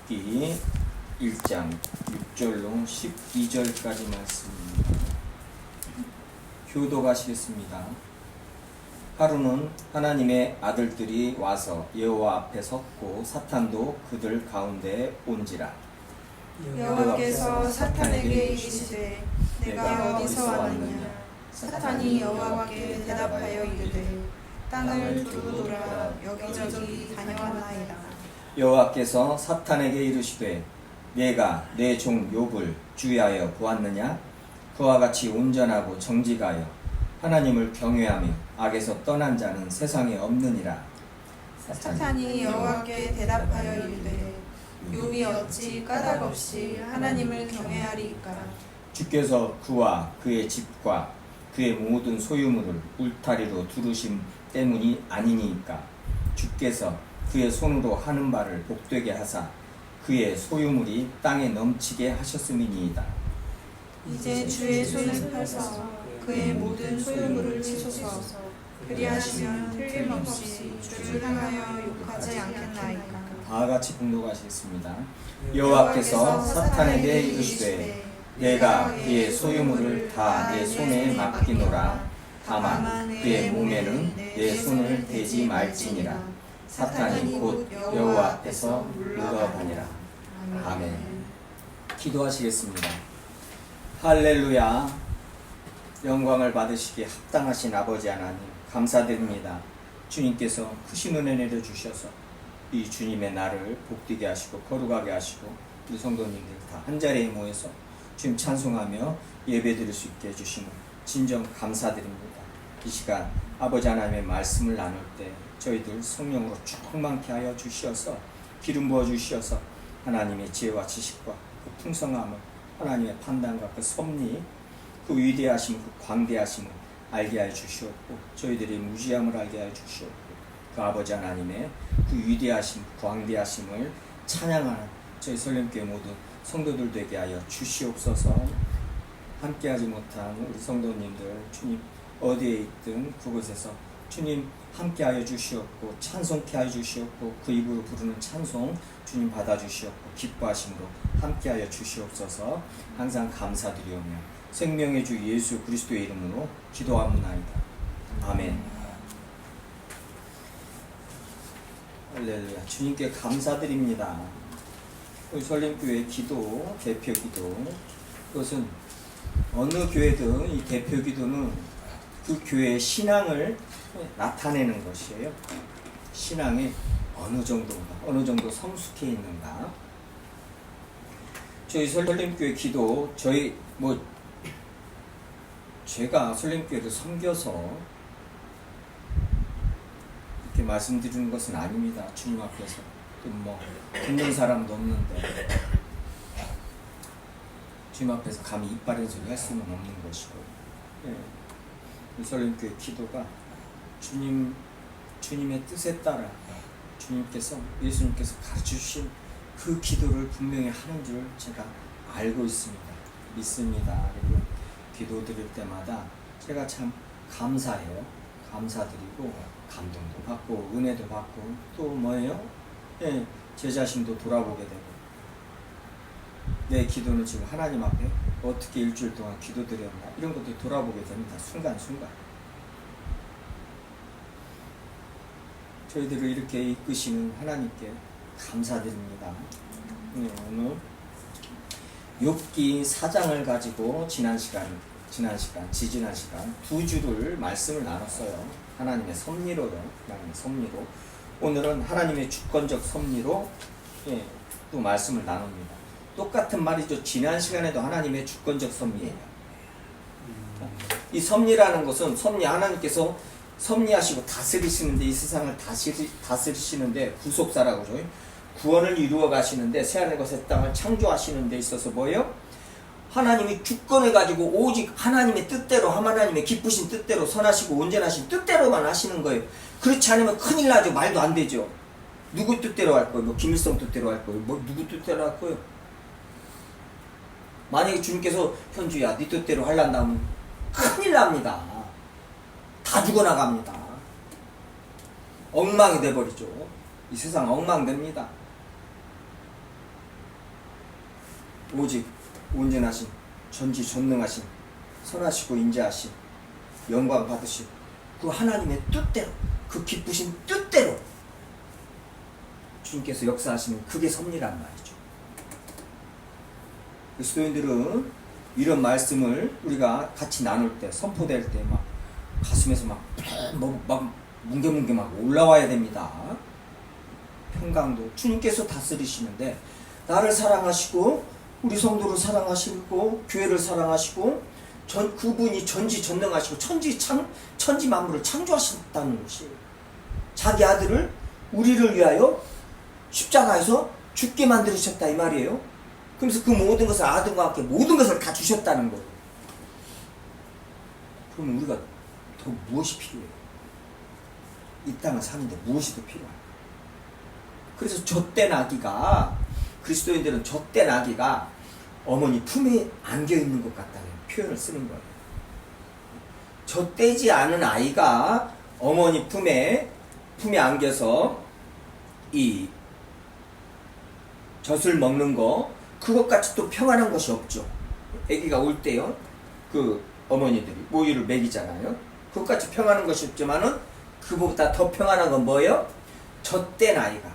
욥기 1장 6절로 12절까지 말씀입니다. 교도가시겠습니다. 하루는 하나님의 아들들이 와서 여호와 앞에 섰고 사탄도 그들 가운데에 온지라. 여호와께서 사탄에게 이르시되 내가 어디서 왔느냐. 사탄이 여호와께 대답하여 이르되 땅을 두루 돌아 여기저기 다녀왔나이다. 여호와께서 사탄에게 이르시되 내가 내 종 욥을 주의하여 보았느냐. 그와 같이 온전하고 정직하여 하나님을 경외하며 악에서 떠난 자는 세상에 없느니라. 사탄이 여호와께 대답하여 이르되 욥이 어찌 까닭없이 하나님을 경외하리이까. 주께서 그와 그의 집과 그의 모든 소유물을 울타리로 두르심 때문이 아니니까. 주께서 그의 손으로 하는 바를 복되게 하사 그의 소유물이 땅에 넘치게 하셨음이니이다. 이제 주의 손을 펴서 그의 모든 소유물을 치소서. 그리하시면 틀림없이 주를 향하여 욕하지 않겠나이까. 다 같이 봉독하시겠습니다. 여호와께서 사탄에게 이르시되 내가 그의 소유물을 다 내 손에 맡기노라. 다만 그의 몸에는 내 손을 대지 말지니라. 사탄이 곧 여호와 앞에서 물러가니라. 아멘. 기도하시겠습니다. 할렐루야. 영광을 받으시기에 합당하신 아버지 하나님 감사드립니다. 주님께서 크신 은혜 내려주셔서 이 주님의 날을 복되게 하시고 거룩하게 하시고 우리 성도님들 다 한자리에 모여서 주님 찬송하며 예배드릴 수 있게 해주시는 진정 감사드립니다. 이 시간 아버지 하나님의 말씀을 나눌 때 저희들 성령으로 충만케 하여 주시어서 기름 부어 주시어서 하나님의 지혜와 지식과 그 풍성함을 하나님의 판단과 그 섭리 그 위대하심 그 광대하심을 알게 하여 주시옵고 저희들이 무지함을 알게 하여 주시옵고 그 아버지 하나님의 그 위대하심 광대하심을 찬양하는 저희 설렘교회 모두 성도들 되게 하여 주시옵소서. 함께하지 못한 우리 성도님들 주님 어디에 있든 그곳에서 주님 함께하여 주시옵고 찬송케 하여 주시옵고 그 입으로 부르는 찬송 주님 받아주시옵고 기뻐하심으로 함께하여 주시옵소서. 항상 감사드리오며 생명의 주 예수 그리스도의 이름으로 기도하옵나이다. 아멘. 할렐루야. 주님께 감사드립니다. 우리 설림교회 기도, 대표 기도, 그것은 어느 교회든 이 대표 기도는 그 교회의 신앙을 나타내는 것이에요. 신앙이 어느 정도인가, 어느 정도 성숙해 있는가. 저희 설림교회 기도, 제가 설림교회를 섬겨서 이렇게 말씀드리는 것은 아닙니다. 주님 앞에서 듣는 사람도 없는데 주님 앞에서 감히 이빨인 소리 할 수는 없는 것이고, 설림교회 기도가 주님의 뜻에 따라 예수님께서 가르쳐주신 그 기도를 분명히 하는 줄 제가 알고 있습니다. 믿습니다. 그리고 기도 드릴 때마다 제가 참 감사해요. 감사드리고 감동도 받고 은혜도 받고 또 뭐예요? 제 자신도 돌아보게 되고 내 기도는 지금 하나님 앞에 어떻게 일주일 동안 기도드렸나 이런 것도 돌아보게 됩니다. 순간순간 저희들을 이렇게 이끄시는 하나님께 감사드립니다. 오늘 욥기 4장을 가지고 지지난 시간 두 주를 말씀을 나눴어요. 하나님의 섭리로요. 오늘은 하나님의 주권적 섭리로 또 말씀을 나눕니다. 똑같은 말이죠. 지난 시간에도 하나님의 주권적 섭리예요. 이 섭리라는 것은 하나님께서 섭리하시고 다스리시는데 이 세상을 다스리시는데 구속사라고 그러죠. 구원을 이루어 가시는데 새하늘 것의 땅을 창조하시는 데 있어서 뭐예요? 하나님이 주권을 가지고 오직 하나님의 뜻대로 하나님의 기쁘신 뜻대로 선하시고 온전하신 뜻대로만 하시는 거예요. 그렇지 않으면 큰일 나죠. 말도 안 되죠. 누구 뜻대로 할 거예요? 김일성 뜻대로 할 거예요? 누구 뜻대로 할 거예요? 만약에 주님께서 현주야 네 뜻대로 하려면 큰일 납니다. 다 죽어나갑니다. 엉망이 돼버리죠. 이 세상 엉망됩니다. 오직 온전하신 전지전능하신 선하시고 인자하신 영광 받으시고 그 하나님의 뜻대로 그 기쁘신 뜻대로 주님께서 역사하시는 그게 섭리란 말이죠. 그리스도인들은 이런 말씀을 우리가 같이 나눌 때 선포될 때 막 가슴에서 막 뭉게뭉게 막 올라와야 됩니다. 평강도 주님께서 다스리시는데 나를 사랑하시고 우리 성도를 사랑하시고 교회를 사랑하시고 그분이 전지전능하시고 천지 만물을 창조하셨다는 것이 자기 아들을 우리를 위하여 십자가에서 죽게 만드셨다 이 말이에요. 그러면서 그 모든 것을 아들과 함께 모든 것을 다 주셨다는 거예요. 그러면 우리가 더 무엇이 필요해요? 이 땅을 사는데 무엇이 더 필요해요? 그래서 젖된 아기가 그리스도인들은 젖된 아기가 어머니 품에 안겨 있는 것 같다는 표현을 쓰는 거예요. 젖되지 않은 아이가 어머니 품에 안겨서 이 젖을 먹는 거 그것같이 또 평안한 것이 없죠. 아기가 올 때요 그 어머니들이 모유를 먹이잖아요. 그것같이 평안한 것이 없지만은 그보다 더 평안한 건 뭐예요? 젖된 아이가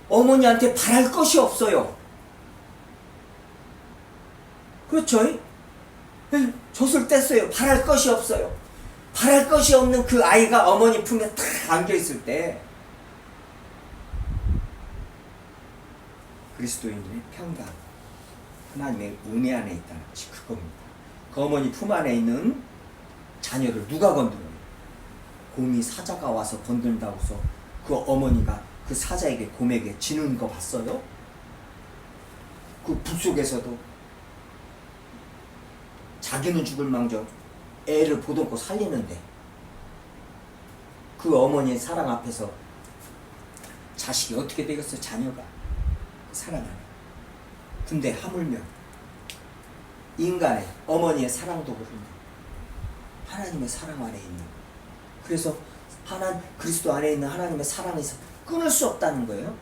어머니한테 바랄 것이 없어요. 그렇죠? 젖을 뗐어요. 바랄 것이 없어요. 바랄 것이 없는 그 아이가 어머니 품에 탁 안겨있을 때 그리스도인의 평강, 하나님의 은혜 안에 있다는 것이 그겁니다. 그 어머니 품 안에 있는 자녀를 누가 건드려요? 곰이 사자가 와서 건든다고 해서 그 어머니가 그 사자에게 곰에게 지는 거 봤어요? 그 붓속에서도 자기는 죽을 망정 애를 보듬고 살리는데 그 어머니의 사랑 앞에서 자식이 어떻게 되겠어요? 자녀가 사랑하네. 근데 하물며 인간의 어머니의 사랑도 그런데 하나님의 사랑 안에 있는 그래서 그리스도 안에 있는 하나님의 사랑에서 끊을 수 없다는 거예요.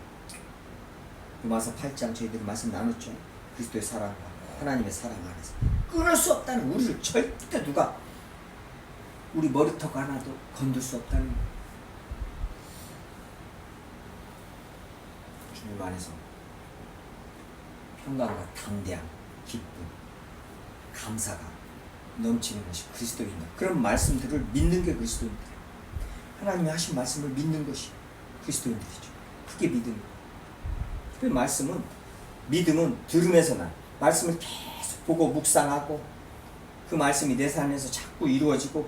로마서 8장 저희들이 말씀 나눴죠. 그리스도의 사랑과 하나님의 사랑 안에서 끊을 수 없다는 우리를 절대 누가 우리 머리턱 하나도 건들 수 없다는 거예요. 주님 안에서 평강과 담대함, 기쁨, 감사가 넘치는 것이 그리스도인이다. 그런 말씀들을 믿는 게 그리스도인들이에요. 하나님이 하신 말씀을 믿는 것이 그리스도인들이죠. 그게 믿음이에요. 그 말씀은 믿음은 들음에서만 말씀을 계속 보고 묵상하고 그 말씀이 내 삶에서 자꾸 이루어지고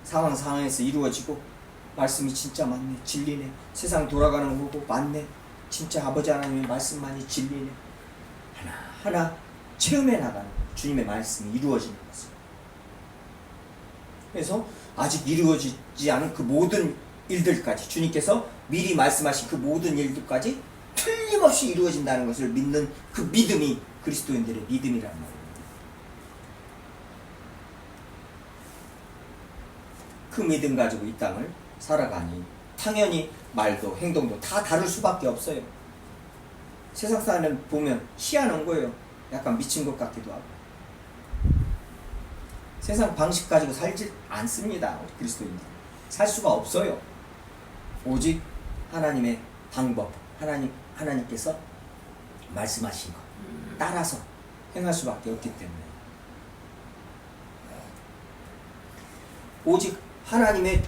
상황에서 이루어지고 말씀이 진짜 맞네 진리네 세상 돌아가는 거 보고 맞네 진짜 아버지 하나님의 말씀만이 진리네 하나하나 체험해 나가는 주님의 말씀이 이루어지는 것을 그래서 아직 이루어지지 않은 그 모든 일들까지 주님께서 미리 말씀하신 그 모든 일들까지 틀림없이 이루어진다는 것을 믿는 그 믿음이 그리스도인들의 믿음이란 말이에요. 그 믿음 가지고 이 땅을 살아가니 당연히 말도 행동도 다 다를 수밖에 없어요. 세상 사람 보면 희한한 거예요. 약간 미친 것 같기도 하고 세상 방식 가지고 살지 않습니다. 그리스도인들 살 수가 없어요. 오직 하나님의 방법 하나님께서 말씀하신 것 따라서 행할 수밖에 없기 때문에 오직 하나님의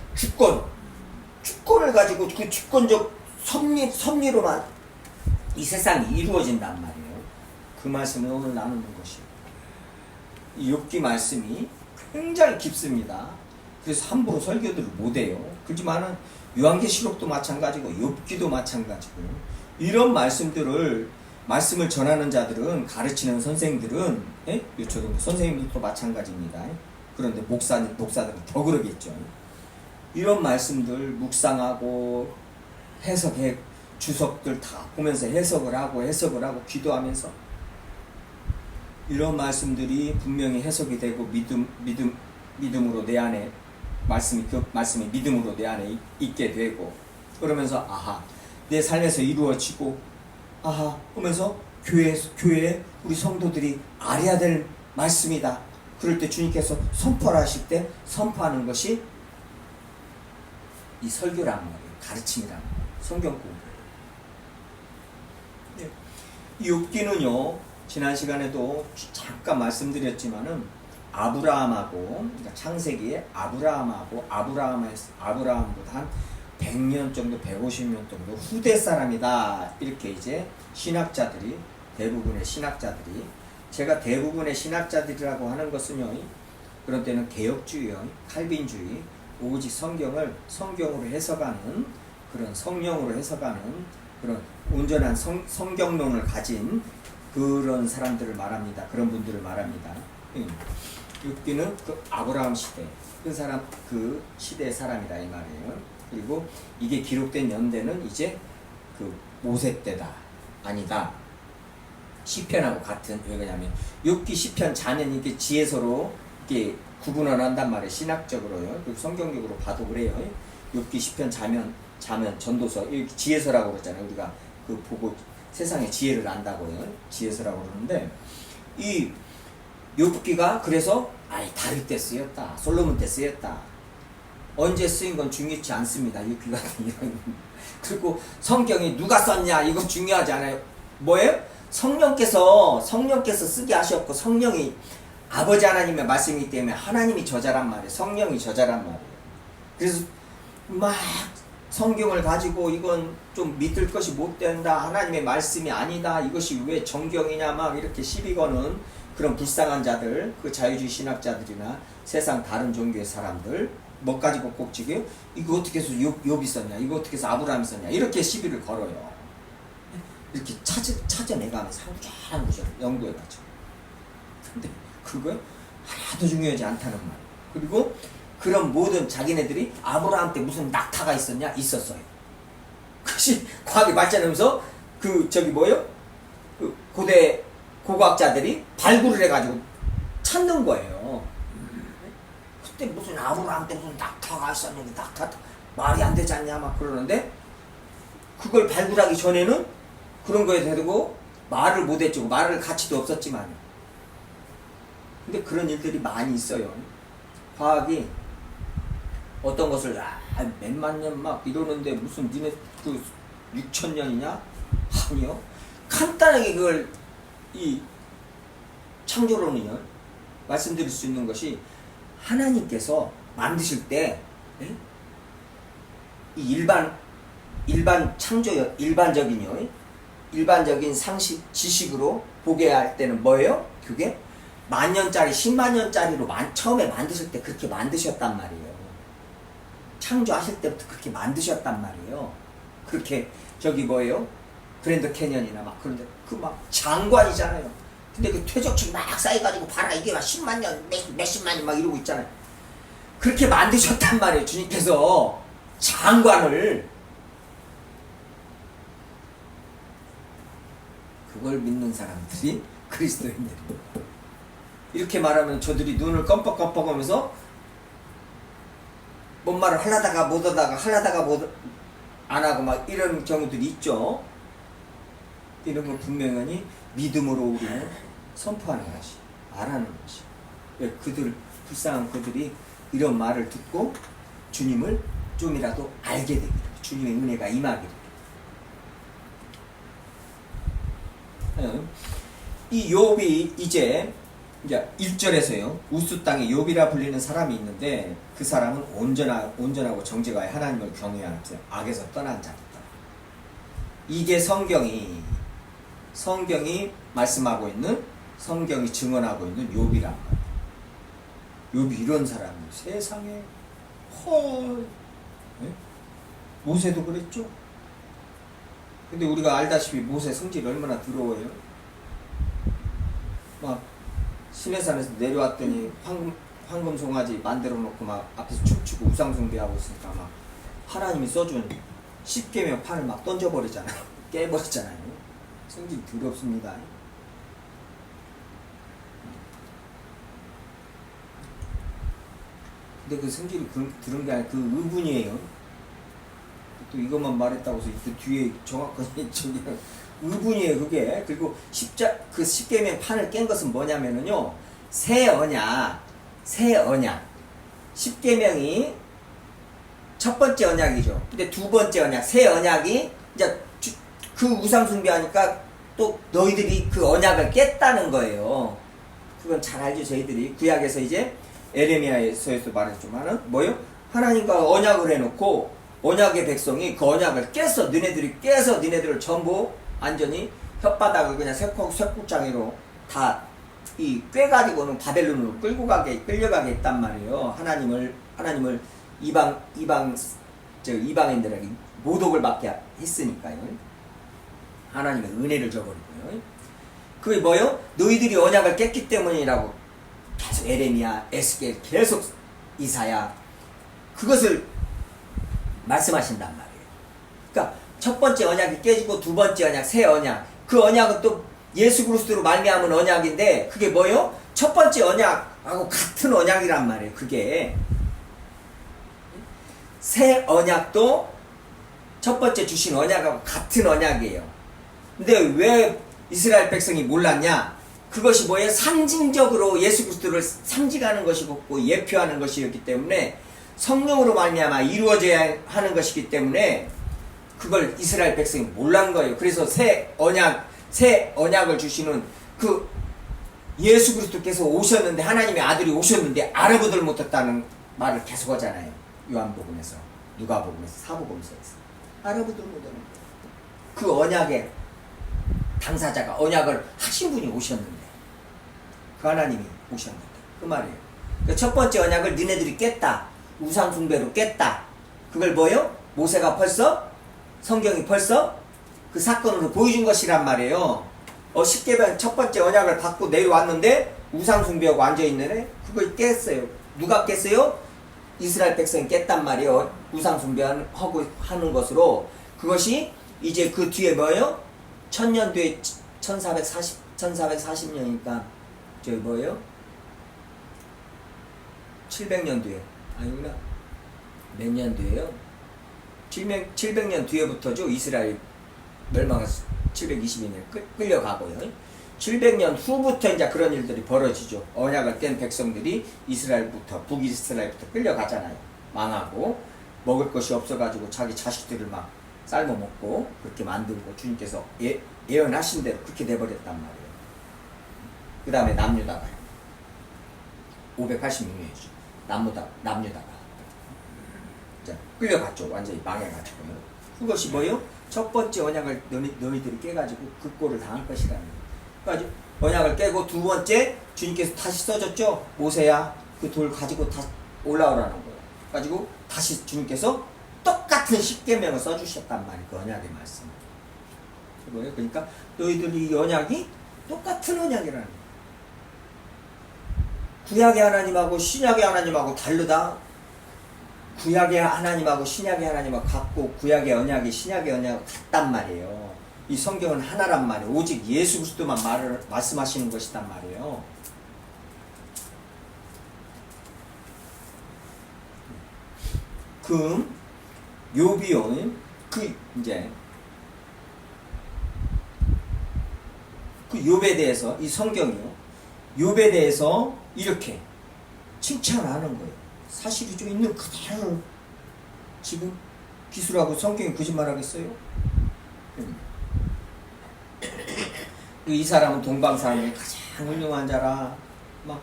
주권을 가지고 그 주권적 섭리로만 이 세상이 이루어진단 말이에요. 그 말씀을 오늘 나누는 것이에요. 이 욥기 말씀이 굉장히 깊습니다. 그래서 함부로 설교들을 못해요. 그렇지만은 요한계시록도 마찬가지고 욥기도 마찬가지고 이런 말씀을 전하는 자들은 가르치는 선생들은 유초등부 선생님들도 마찬가지입니다. 그런데 목사들은 더 그러겠죠. 이런 말씀들 묵상하고 해석해 주석들 다 보면서 해석을 하고 기도하면서 이런 말씀들이 분명히 해석이 되고 믿음으로 내 안에 그 말씀이 믿음으로 내 안에 있게 되고 그러면서 아하 내 삶에서 이루어지고 아하 하면서 교회 우리 성도들이 알아야 될 말씀이다. 그럴 때 주님께서 선포를 하실 때 선포하는 것이 이 설교란 말이에요. 가르침이란 말이에요. 성경 공부. 네. 이 욥기는요, 지난 시간에도 잠깐 말씀드렸지만은 아브라함하고, 그러니까 창세기에 아브라함보다 한 100년 정도, 150년 정도 후대 사람이다. 이렇게 이제 신학자들이, 대부분의 신학자들이, 제가 대부분의 신학자들이라고 하는 것은요, 그런 때는 개혁주의, 칼빈주의, 오직 성경을 성경으로 해석하는, 그런 성령으로 해석하는 그런 온전한 성경론을 가진 그런 사람들을 말합니다. 그런 분들을 말합니다. 욥기는 그 아브라함 시대, 그 시대의 사람이다 이 말이에요. 그리고 이게 기록된 연대는 이제 그 모세 때다, 아니다. 시편하고 같은. 왜 그러냐면 욥기 시편 자면 이게 지혜서로 이게 구분을 한단 말이에요. 신학적으로요. 그리고 성경적으로 봐도 그래요. 욥기 시편 자면 전도서, 지혜서라고 그러잖아요. 우리가 그 보고 세상의 지혜를 안다고요. 지혜서라고 그러는데, 이 욥기가 그래서 다윗 때 쓰였다, 솔로몬 때 쓰였다. 언제 쓰인 건 중요치 않습니다. 욥기 같은 이런. 그리고 성경이 누가 썼냐 이거 중요하지 않아요. 뭐예요? 성령께서 쓰게 하셨고, 성령이 아버지 하나님의 말씀이기 때문에 하나님이 저자란 말이에요. 성령이 저자란 말이에요. 그래서 막 성경을 가지고 이건 좀 믿을 것이 못 된다, 하나님의 말씀이 아니다, 이것이 왜 정경이냐 막 이렇게 시비 거는 그런 불쌍한 자들, 그 자유주의 신학자들이나 세상 다른 종교의 사람들 뭐 가지고 꼭지게요? 이거 어떻게 해서 욥이 썼냐, 이거 어떻게 해서 아브라함이 썼냐, 이렇게 시비를 걸어요. 이렇게 찾아내가면서 한 구절 연구해가지고. 근데 그거 하나도 중요하지 않다는 말. 그리고 그런 모든 자기네들이 아브라함 때 무슨 낙타가 있었냐? 있었어요. 그것이 과학이 발전하면서 그 고대 고고학자들이 발굴을 해가지고 찾는 거예요. 그때 무슨 아브라함 때 무슨 낙타가 있었는데 낙타 말이 안 되지 않냐 막 그러는데, 그걸 발굴하기 전에는 그런 거에 대고 말을 못했죠. 말을 가치도 없었지만. 근데 그런 일들이 많이 있어요. 과학이 어떤 것을 몇만 년 막 이러는데 무슨 니네 그 6,000년이냐? 아니요. 간단하게 그걸 이 창조론이요 말씀드릴 수 있는 것이, 하나님께서 만드실 때 이 일반적인 상식 지식으로 보게 할 때는 뭐예요? 그게 만년짜리 10만 년짜리로 처음에 만드실 때 그렇게 만드셨단 말이에요. 창조하실 때부터 그렇게 만드셨단 말이에요. 그렇게 그랜드 캐년이나 막 그런데 그 막 장관이잖아요. 근데 그 퇴적층 막 쌓여가지고 봐라 이게 막 10만 년 몇십만 년 막 이러고 있잖아요. 그렇게 만드셨단 말이에요. 주님께서 장관을. 그걸 믿는 사람들이 그리스도인들입니다. 이렇게 말하면 저들이 눈을 껌뻑껌뻑하면서 뭔 말을 하려다가 못하다가 안 하고 막 이런 경우들이 있죠. 이런 걸 분명히 믿음으로 우리는 선포하는 것이, 말하는 것이. 왜 불쌍한 그들이 이런 말을 듣고 주님을 좀이라도 알게 되기를, 주님의 은혜가 임하기를. 이 욥이 이제 1절에서요, 우스 땅에 욥이라 불리는 사람이 있는데, 그 사람은 온전하고 정직하여 하나님을 경외하는 악에서 떠난 자다. 이게 성경이 말씀하고 있는, 성경이 증언하고 있는 욥이란 말이에요. 욥이 이런 사람이 세상에 모세도 그랬죠. 근데 우리가 알다시피 모세 성질이 얼마나 더러워요. 막 시내산에서 내려왔더니 황금 송아지 만들어 놓고 막 앞에서 춤추고 우상 숭배하고 있으니까 막 하나님이 써준 10계명 판을 막 던져버리잖아요. 깨버리잖아요. 성질이 더럽습니다. 근데 그 성질이 들은 게 아니라 그 의분이에요. 또 이것만 말했다고 해서 그 뒤에 정확하게 의분이에요 그게. 그리고 그 십계명 판을 깬 것은 뭐냐면은요, 새 언약. 십계명이 첫 번째 언약이죠. 근데 두 번째 언약, 새 언약이 이제 그 우상 숭배하니까 또 너희들이 그 언약을 깼다는 거예요. 그건 잘 알죠. 저희들이 구약에서 이제 에레미야에서도 말했지만은 뭐요? 하나님과 언약을 해놓고 언약의 백성이 그 언약을 깨서 니네들을 전부 완전히 혓바닥을 그냥 쇠국장이로 다 이 꿰가지고는 바벨론으로 끌려가게 했단 말이에요. 하나님을 이방인들에게 모독을 받게 했으니까요. 하나님의 은혜를 저버리고요. 그게 뭐요? 너희들이 언약을 깼기 때문이라고 계속 에레미야, 에스겔, 계속 이사야 그것을 말씀하신단 말이에요. 그러니까 첫 번째 언약이 깨지고 두 번째 언약, 새 언약. 그 언약은 또 예수 그리스도로 말미암은 언약인데 그게 뭐요? 첫 번째 언약하고 같은 언약이란 말이에요. 그게 새 언약도 첫 번째 주신 언약하고 같은 언약이에요. 근데 왜 이스라엘 백성이 몰랐냐? 그것이 뭐예요? 상징적으로 예수 그리스도를 상징하는 것이고 예표하는 것이었기 때문에 성령으로 말미암아 이루어져야 하는 것이기 때문에 그걸 이스라엘 백성이 몰란 거예요. 그래서 새 언약을 주시는 그 예수 그리스도께서 오셨는데, 하나님의 아들이 오셨는데 알아보들 못했다는 말을 계속 하잖아요. 요한복음에서, 누가복음에서, 사복음서에서 알아보들 못하는 그 언약의 당사자가, 언약을 하신 분이 오셨는데, 그 하나님이 오셨는데 그 말이에요. 첫 번째 언약을 니네들이 깼다. 우상 숭배로 깼다. 그걸 뭐요? 모세가 성경이 벌써 그 사건으로 보여준 것이란 말이에요. 십계명 첫 번째 언약을 받고 내려왔는데 우상 숭배하고 앉아있는 애 그걸 깼어요. 누가 깼어요? 이스라엘 백성이 깼단 말이에요. 우상 숭배하고 하는 것으로. 그것이 이제 그 뒤에 뭐예요? 1000년 뒤에 1440년이니까 저기 뭐예요? 700년 뒤에 아니구나. 몇 년 뒤에요? 700년 뒤에부터죠. 이스라엘 멸망해서 720년 끌려가고요. 700년 후부터 이제 그런 일들이 벌어지죠. 언약을 깬 백성들이 북이스라엘부터 끌려가잖아요. 망하고 먹을 것이 없어가지고 자기 자식들을 막 삶아먹고 그렇게 만들고 주님께서 예언하신 대로 그렇게 돼버렸단 말이에요. 그 다음에 남유다가요. 586년이죠. 남유다가 끌려갔죠. 완전히 망해가지고요. 그것이 뭐예요? 첫 번째 언약을 너희들이 깨가지고 그 꼴을 당할 것이라는 거예요. 그러니까 언약을 깨고 두 번째 주님께서 다시 써줬죠. 모세야 그 돌 가지고 다 올라오라는 거예요. 가지고 다시 주님께서 똑같은 십계명을 써주셨단 말이에요. 그 언약의 말씀. 뭐예요? 그러니까 너희들이 이 언약이 똑같은 언약이라는 거예요. 구약의 하나님하고 신약의 하나님하고 다르다. 구약의 하나님하고 신약의 하나님하고 같고 구약의 언약이 신약의 언약하고 같단 말이에요. 이 성경은 하나란 말이에요. 오직 예수 그리스도만 말씀하시는 것이단 말이에요. 금, 요비온, 그 욥에 대해서 이 성경이요. 욥에 대해서 이렇게 칭찬하는 거예요. 사실이죠. 있는 그대로 지금 기술하고 성경이 거짓말하겠어요? 이 사람은 동방사람이 가장 훌륭한 자라. 막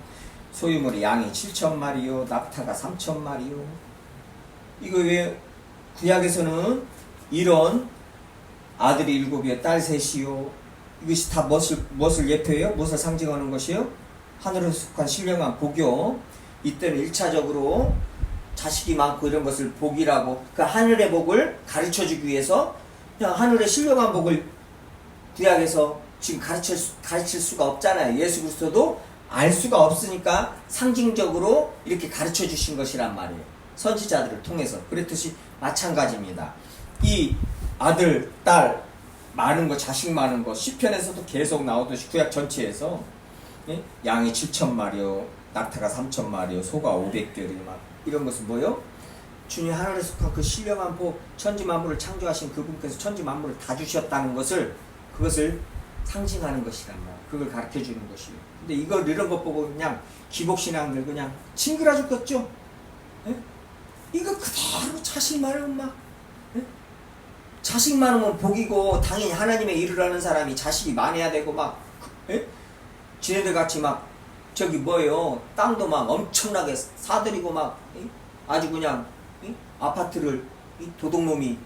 소유물이 양이 7,000마리요, 낙타가 3,000마리요. 이거 왜 구약에서는 이런 아들이 7이요, 딸 3이요. 이것이 다 무엇을 예표해요? 무엇을 상징하는 것이요? 하늘에 속한 신령한 복이요. 이때는 1차적으로 자식이 많고 이런 것을 복이라고, 그 하늘의 복을 가르쳐주기 위해서 그냥 하늘의 신령한 복을 구약에서 지금 가르칠 수가 없잖아요. 예수 그리스도도 알 수가 없으니까 상징적으로 이렇게 가르쳐 주신 것이란 말이에요. 선지자들을 통해서. 그랬듯이 마찬가지입니다. 이 아들, 딸 많은 거, 자식 많은 거 시편에서도 계속 나오듯이 구약 전체에서 양이 7,000마리요, 낙타가 3,000마리요, 소가 500결이 막 이런 것은 뭐요? 주님 하늘에 속한 그 신령한 복, 천지 만물을 창조하신 그분께서 천지 만물을 다 주셨다는 것을 그것을 상징하는 것이란 말이야. 그걸 가르쳐 주는 것이에요. 근데 이런 것 보고 그냥 기복신앙들 그냥 징그러 죽겠죠? 예? 이거 그대로 자식 많으면 막, 예? 자식 많으면 복이고, 당연히 하나님의 일을 하는 사람이 자식이 많아야 되고, 막, 예? 지네들 같이 막, 저기 뭐예요, 땅도 막 엄청나게 사들이고 막, 예? 아주 그냥, 예? 아파트를, 도둑놈이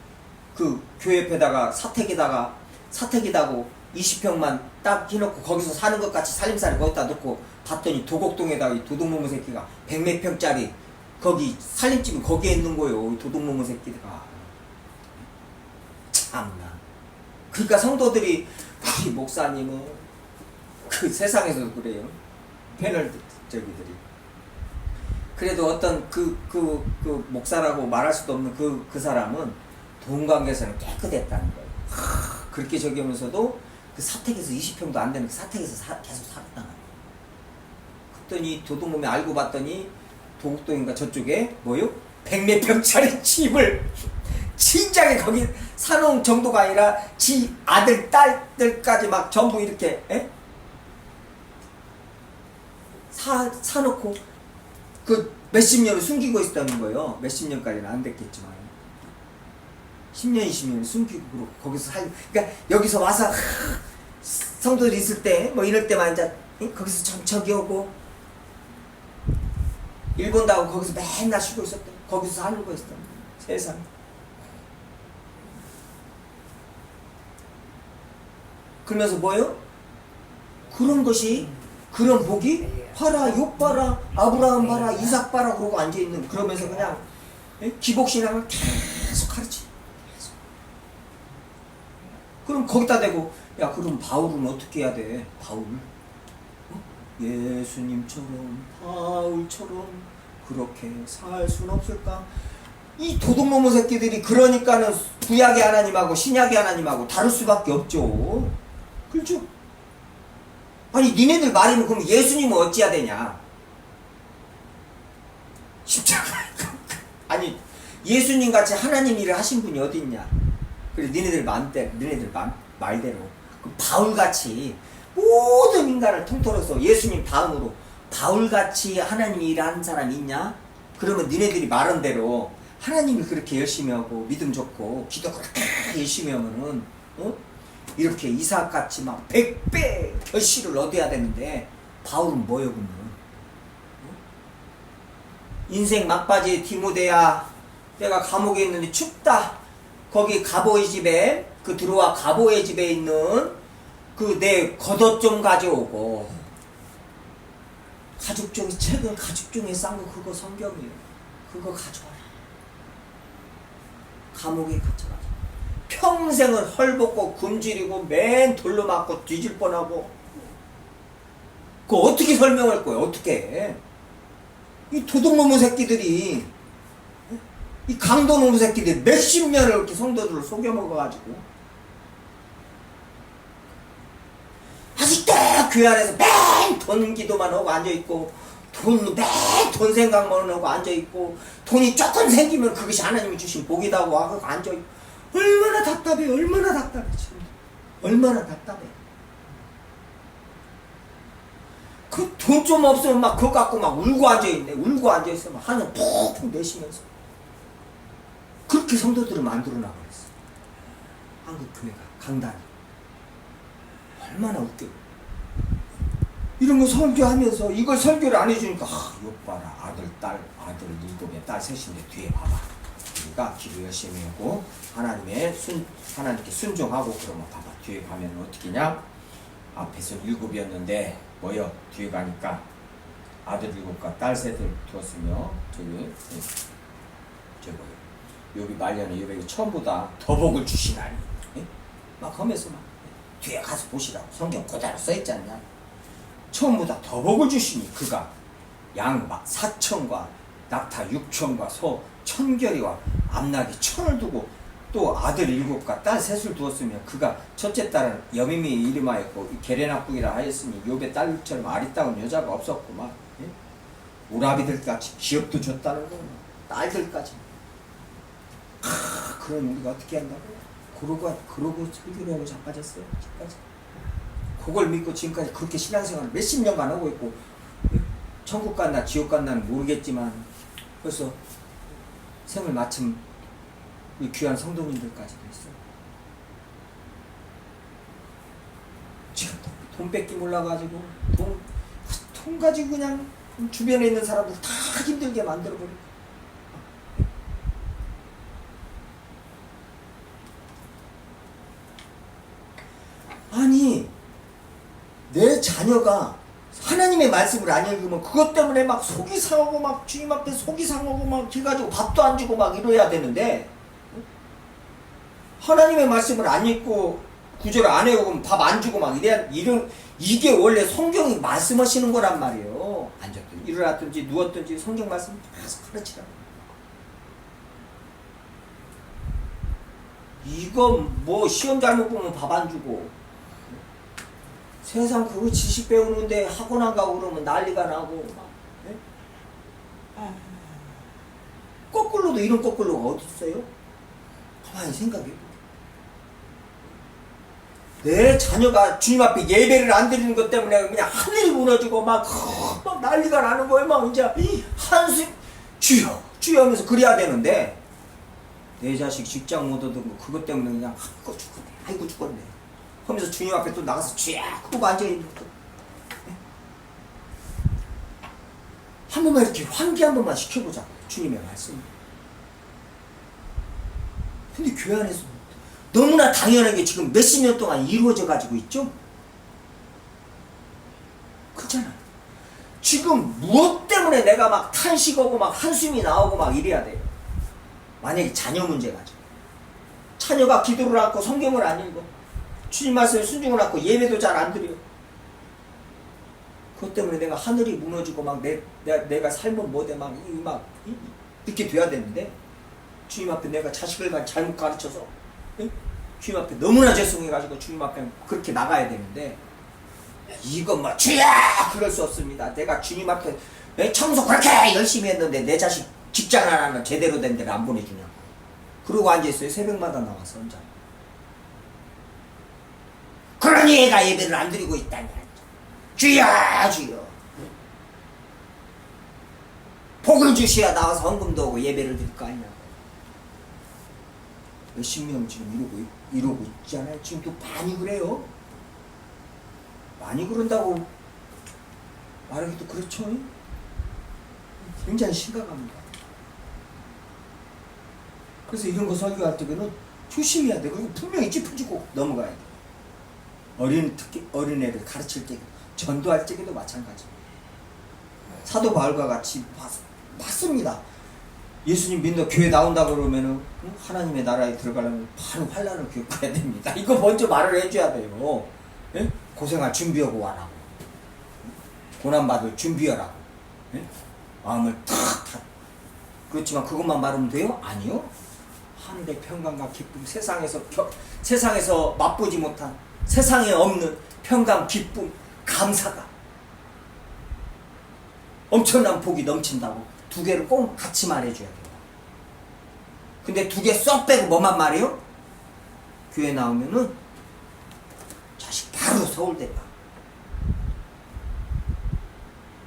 그 교회 옆에다가 사택이다고 20평만 딱 해놓고 거기서 사는 것 같이 살림살이 거기다 놓고 봤더니 도곡동에다가 이 도둑놈의 새끼가 100몇 평짜리 거기 살림집이 거기에 있는 거예요. 이 도둑놈의 새끼가. 참나. 그러니까 성도들이 우리 목사님은 그 세상에서도 그래요. 패널 저기들이. 그래도 어떤 그 목사라고 말할 수도 없는 그 사람은 돈 관계에서는 깨끗했다는 거예요. 그렇게 저기 하면서도 그 사택에서 20평도 안 되는 그 사택에서 계속 살았다는 거예요. 그랬더니 도둑놈이 알고 봤더니 도곡동인가 저쪽에 뭐요? 100몇 평짜리 집을 진작에 거기 사놓은 정도가 아니라 지 아들 딸들까지 막 전부 이렇게 사놓고 그 몇십 년을 숨기고 있었다는 거예요. 몇십 년까지는 안 됐겠지만 10년 20년 숨기고 거기서 그러니까 여기서 와서 성도들이 있을 때 뭐 이럴 때만 이제 거기서 저기 오고 일본 다고 거기서 맨날 쉬고 있었다. 거기서 사는 거였다. 세상. 그러면서 뭐요? 그런 것이 그런 복이 봐라, 욥 봐라, 아브라함 봐라, 이삭 봐라 그러고 앉아있는 그러면서 그냥 기복신앙을 계속 가르치. 그럼 거기다 대고 야 그럼 바울은 어떻게 해야 돼? 바울 예수님처럼 바울처럼 그렇게 살 수는 없을까? 이 도둑놈의 새끼들이 그러니까는 구약의 하나님하고 신약의 하나님하고 다를 수밖에 없죠. 그렇죠? 아니 니네들 말이면 그럼 예수님은 어찌해야 되냐? 십자가 아니 예수님 같이 하나님 일을 하신 분이 어디 있냐? 그래 니네들 말대로 그 바울같이 모든 인간을 통틀어서 예수님 다음으로 바울같이 하나님 일을 하는 사람이 있냐? 그러면 니네들이 말한 대로 하나님이 그렇게 열심히 하고 믿음 좋고 기도 그렇게 열심히 하면은 이렇게 이삭같이 막 100배 결실을 얻어야 되는데 바울은 뭐예요 그러면? 인생 막바지에 디모데야 내가 감옥에 있는데 춥다. 거기 가보의 집에 들어와 가보의 집에 있는 내 겉옷 좀 가져오고 가죽 중에 최근 가죽 중에 싼 거 그거 성경이에요. 그거 가져와라. 감옥에 갇혀가지고 평생을 헐벗고 굶주리고 맨 돌로 맞고 뒤질 뻔하고 그거 어떻게 설명할 거야? 어떻게 이 도둑놈의 새끼들이 이 강도놈의 새끼들이 몇십 년을 이렇게 성도들을 속여먹어가지고 아직도 교회 안에서 맨 돈 기도만 하고 앉아있고 맨 돈 생각만 하고 앉아있고 돈이 조금 생기면 그것이 하나님이 주신 복이다고 하고 앉아있고 얼마나 답답해. 얼마나 답답해. 얼마나 답답해. 그 돈 좀 없으면 막 그거 갖고 막 울고 앉아있네. 울고 앉아있어. 막 한숨 푹푹 내쉬면서 그렇게 성도들을 만들어놔 버렸어. 한국교회가 강단이 얼마나 웃겨. 이런 거 설교하면서 이걸 설교를 안 해주니까 욕 봐라. 아들 7에 딸 셋인데 뒤에 봐봐. 우리가 기도 열심히 하고 하나님께 순종하고 그러면 봐봐. 뒤에 가면 어떻게 냐? 앞에서 7이었는데 뭐요? 뒤에 가니까 아들 7과 딸 셋을 두었으며 여기 말년에 여기 처음보다 더 복을 주시나니 막 하면서 막 뒤에 가서 보시라고 성경 그대로 써있지 않냐? 처음보다 더 복을 주시니 그가 양 4천과 낙타 6천과 소 1000결이와 암나귀 1000을 두고 또 아들 7과 딸 셋을 두었으며 그가 첫째 딸은 여밈이 이름하였고 게레나국이라 하였으니 욥의 딸처럼 아리따운 여자가 없었고 막 오라비들같이 기업도 줬다는 거예요. 딸들까지. 그럼 우리가 어떻게 한다고? 그러고 설교를 하고 자빠졌어요. 지금까지. 그걸 믿고 지금까지 그렇게 신앙생활을 몇십 년간 하고 있고, 천국 갔나 지옥 갔나는 모르겠지만 벌써 생을 마침 우리 귀한 성도님들까지도 있어요. 지금 돈 뺏기 몰라가지고 돈 가지고 그냥 주변에 있는 사람들 다 힘들게 만들어버리고. 아니, 내 자녀가 하나님의 말씀을 안 읽으면 그것 때문에 막 속이 상하고 막 주님 앞에 속이 상하고 막 해가지고 밥도 안 주고 막 이래야 되는데, 하나님의 말씀을 안 읽고 구절을 안 외우면 밥 안 주고 막 이게 원래 성경이 말씀하시는 거란 말이에요. 앉았든지 일어났든지 누웠든지 성경 말씀 계속 가르치라고. 이건 뭐 시험 잘못 보면 밥 안 주고, 세상 그거 지식 배우는데 학원 안 가고 그러면 난리가 나고 막. 네? 거꾸로도 이런 거꾸로가 어디 있어요? 가만히 생각해. 내 자녀가 주님 앞에 예배를 안 드리는 것 때문에 그냥 하늘이 무너지고 막 난리가 나는 거예요. 막 이제 한숨 주여 주여 하면서 그래야 되는데, 내 자식 직장 못 얻은 거 그것 때문에 그냥 아이고 죽겠네 하면서 주님 앞에 또 나가서 쥐야 그러고 앉아있는 거. 한 번만 이렇게 환기 한 번만 시켜보자. 주님의 말씀. 근데 교회 안에서 너무나 당연한 게 지금 몇십 년 동안 이루어져 가지고 있죠? 그렇잖아. 지금 무엇 때문에 내가 막 탄식하고 막 한숨이 나오고 막 이래야 돼요? 만약에 자녀 문제 가지고. 자녀가 기도를 않고 성경을 안 읽어. 주님 말씀에 순종을 않고 예배도 잘 안 드려. 그것 때문에 내가 하늘이 무너지고 막 내가 삶은 못해 막 이렇게 돼야 되는데, 주님 앞에 내가 자식을 잘못 가르쳐서 주님 앞에 너무나 죄송해가지고 주님 앞에 그렇게 나가야 되는데, 이건 뭐 주야 그럴 수 없습니다. 내가 주님 앞에 청소 그렇게 열심히 했는데 내 자식 직장 하나는 제대로 된 데를 안 보내주냐고. 그러고 앉아있어요. 새벽마다 나와서 혼자. 그러니 애가 예배를 안 드리고 있다니. 주여 주여 복을 주시야 나와서 헌금도 오고 예배를 드릴 거 아니냐고. 몇십 명 지금 이러고 있잖아요. 지금도 많이 그래요. 많이 그런다고 말하기도 그렇죠. 굉장히 심각합니다. 그래서 이런 거 설교할 때는 조심해야 돼. 그리고 분명히 짚어주고 넘어가야 돼. 특히 어린애를 가르칠 때, 전도할 때도 마찬가지. 사도 바울과 같이 맞습니다. 예수님 믿는 교회 나온다 그러면은 하나님의 나라에 들어가려면 바로 환난을 겪어야 됩니다. 이거 먼저 말을 해줘야 돼요. 예? 고생할 준비하고 와라고. 고난받을 준비하라고. 예? 마음을 탁. 그렇지만 그것만 말하면 돼요? 아니요. 하늘의 평강과 기쁨, 세상에서 맛보지 못한, 세상에 없는 평강, 기쁨, 감사가 엄청난 복이 넘친다고 두 개를 꼭 같이 말해줘야 돼요. 근데 두 개 쏙 빼고 뭐만 말해요? 교회 나오면은 자식 바로 서울대 가.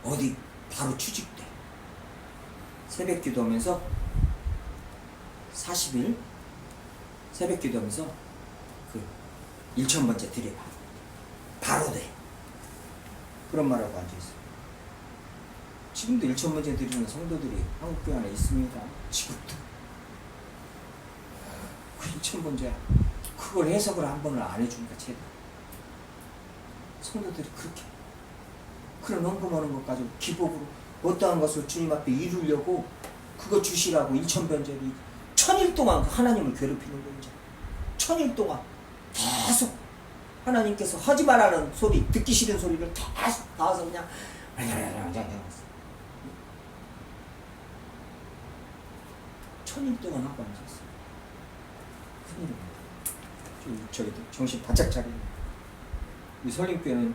어디 바로 취직돼. 새벽 기도하면서 40일 새벽 기도하면서 그 1000번째 드려봐. 바로 돼. 그런 말하고 앉아있어요. 지금도 1000번째 드리는 성도들이 한국교회 안에 있습니다. 지금도. 그 1000번째 그걸 해석을 한 번을 안 해주니까 제대로. 성도들이 그렇게 그런 헌금하는 것 가지고 기복으로 어떠한 것을 주님 앞에 이루려고 그거 주시라고 1000번째를 1000일 동안 하나님을 괴롭히는 거죠. 1000일 동안 계속 하나님께서 하지 말라는 소리, 듣기 싫은 소리를 계속 나와서 그냥 1000일 동안 하고 앉았어요. 큰일입니다. 저기 정신 바짝 차리는. 이 설림교회는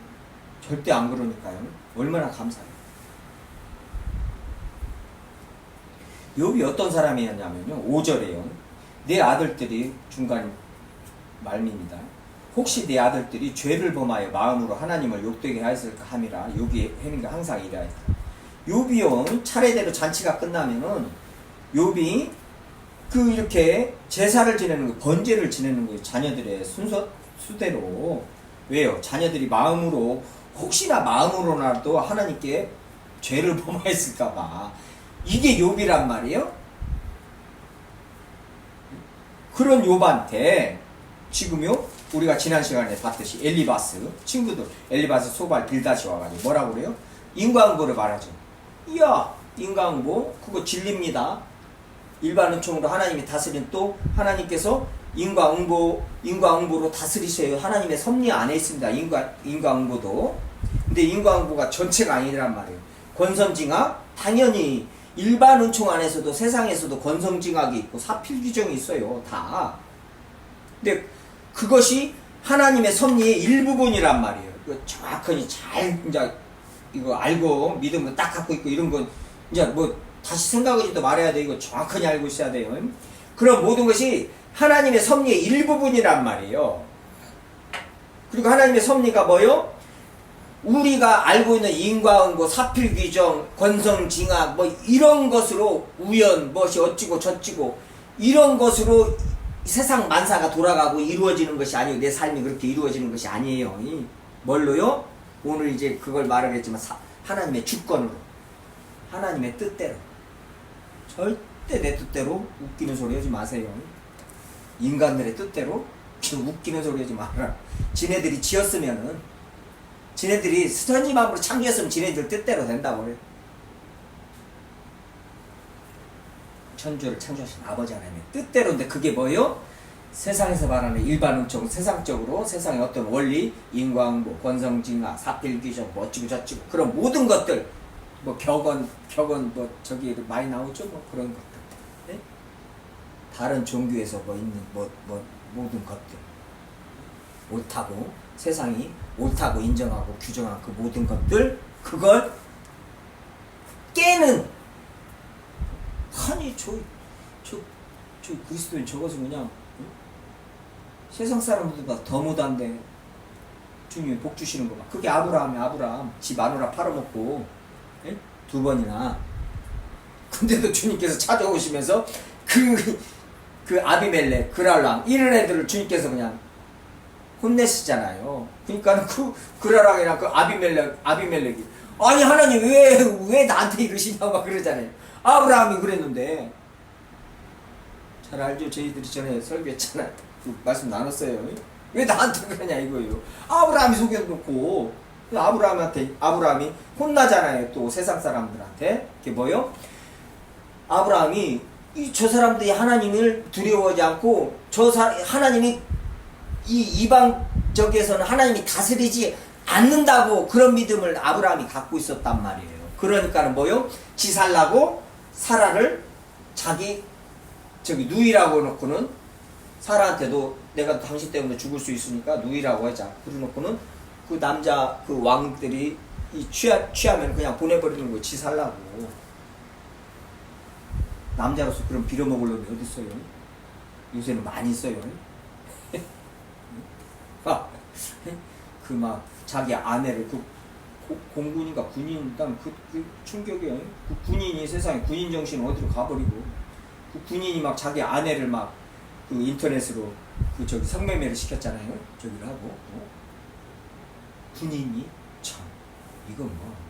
절대 안 그러니까요. 얼마나 감사해요. 욥이 어떤 사람이었냐면요. 5절에요. 내 아들들이 중간 말미입니다. 혹시 내 아들들이 죄를 범하여 마음으로 하나님을 욕되게 하였을까 함이라. 욥이 해민가 항상 이래야 했다. 욥이요 차례대로 잔치가 끝나면은 욥이 그 이렇게 제사를 지내는 거, 번제를 지내는 거예요. 자녀들의 수대로. 왜요? 자녀들이 마음으로 혹시나 마음으로라도 하나님께 죄를 범하였을까봐. 이게 욥이란 말이에요. 그런 욥한테 지금요 우리가 지난 시간에 봤듯이 엘리바스 친구들 엘리바스 소발 빌다시 와가지고 뭐라고 그래요? 인과응보를 말하죠. 이야 인과응보 그거 진리입니다. 일반 은총으로 하나님이 다스린 또 하나님께서 인과응보로 다스리셔요. 하나님의 섭리 안에 있습니다. 인과응보도. 근데 인과응보가 전체가 아니란 말이에요. 권선징악 당연히 일반 은총 안에서도 세상에서도 권선징악이 있고 사필 규정이 있어요. 다. 근데 그것이 하나님의 섭리의 일부분이란 말이에요. 이거 정확하게 잘 이제 이거 알고 믿음을 딱 갖고 있고 이런 건 이제 뭐 다시 생각하지도 말아야 돼. 이거 정확하게 알고 있어야 돼요. 그런 모든 것이 하나님의 섭리의 일부분이란 말이에요. 그리고 하나님의 섭리가 뭐요? 우리가 알고 있는 인과응보, 사필규정, 권성징악 뭐 이런 것으로 우연 무엇이 어찌고 저찌고 이런 것으로 세상 만사가 돌아가고 이루어지는 것이 아니고 내 삶이 그렇게 이루어지는 것이 아니에요. 뭘로요? 오늘 이제 그걸 말하겠지만 하나님의 주권으로 하나님의 뜻대로 절대 내 뜻대로 웃기는 소리 하지 마세요. 인간들의 뜻대로 웃기는 소리 하지 마라. 지네들이 지었으면은 지네들이 선지 마음으로 창조했으면 지네들 뜻대로 된다고 그래요. 천주를 창조하신 아버지 하나님의 뜻대로인데 그게 뭐예요? 세상에서 말하는 일반 은총, 세상적으로 세상의 어떤 원리, 인과응보, 권성징악, 사필규정, 뭐 어찌고 저찌고 그런 모든 것들 뭐 격언 뭐 저기 많이 나오죠 뭐 그런 것들. 네? 다른 종교에서 뭐 있는 모든 것들 옳다고 세상이 옳다고 인정하고 규정한 그 모든 것들 그걸 깨는 아니 저 그리스도인 저것은 그냥 세상 사람들보다 더 못한데 주님이 복 주시는 거 봐. 그게 아브라함 집 마누라 팔아먹고 예? 2번이나 근데도 주님께서 찾아오시면서 그 아비멜렉 그랄람 이런 애들을 주님께서 그냥 혼내시잖아요. 그러니까 그랄람이랑 그 아비멜렉이 아니 하나님 왜 나한테 이러시냐고 막 그러잖아요. 아브라함이 그랬는데 잘 알죠. 저희들이 전에 설교했잖아요. 그 말씀 나눴어요. 왜 나한테 그러냐 이거예요. 아브라함이 속여놓고 아브라함이 혼나잖아요. 또 세상 사람들한테 그게 뭐요? 아브라함이 저 사람들이 하나님을 두려워하지 않고 하나님이 이 이방적에서는 하나님이 다스리지 않는다고 그런 믿음을 아브라함이 갖고 있었단 말이에요. 그러니까는 뭐요? 지 살라고 사라를 자기 누이라고 해놓고는 사라한테도 내가 당신 때문에 죽을 수 있으니까 누이라고 하자. 그래놓고는 그 남자 그 왕들이 취하면 그냥 보내버리는 거 지 살라고. 남자로서 그런 빌어먹을 놈이 어디 있어요? 요새는 많이 있어요. 그 막 자기 아내를 공군인가 군인 그 충격이에요. 그 군인이 세상에 군인 정신 어디로 가버리고 그 군인이 막 자기 아내를 막 그 인터넷으로 그 저기 성매매를 시켰잖아요. 저기를 하고 군인이 참 이건 뭐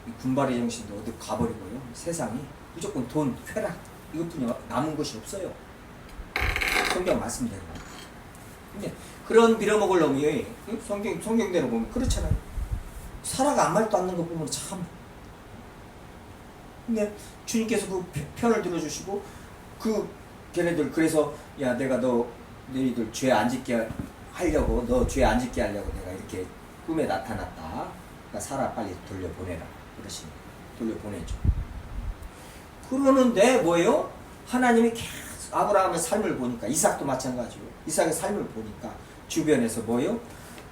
이 군발의 정신도 어디 가버리고요. 세상이 무조건 돈, 쾌락 이것뿐이 남은 것이 없어요. 성경 말씀대로. 근데 그런 빌어먹을 놈이 성경대로 보면 그렇잖아요. 사라가 아무 말도 않는 거 보면 참. 근데 주님께서 그 편을 들어주시고 걔네들 그래서 야 내가 너희들 죄 안 짓게 하려고 너 죄 안 짓게 하려고 내가 이렇게 꿈에 나타났다. 그러니까 사라 빨리 돌려보내라. 그러시니 돌려보내죠. 그러는데 뭐예요? 하나님이 계속 아브라함의 삶을 보니까 이삭도 마찬가지고 이삭의 삶을 보니까 주변에서 뭐예요?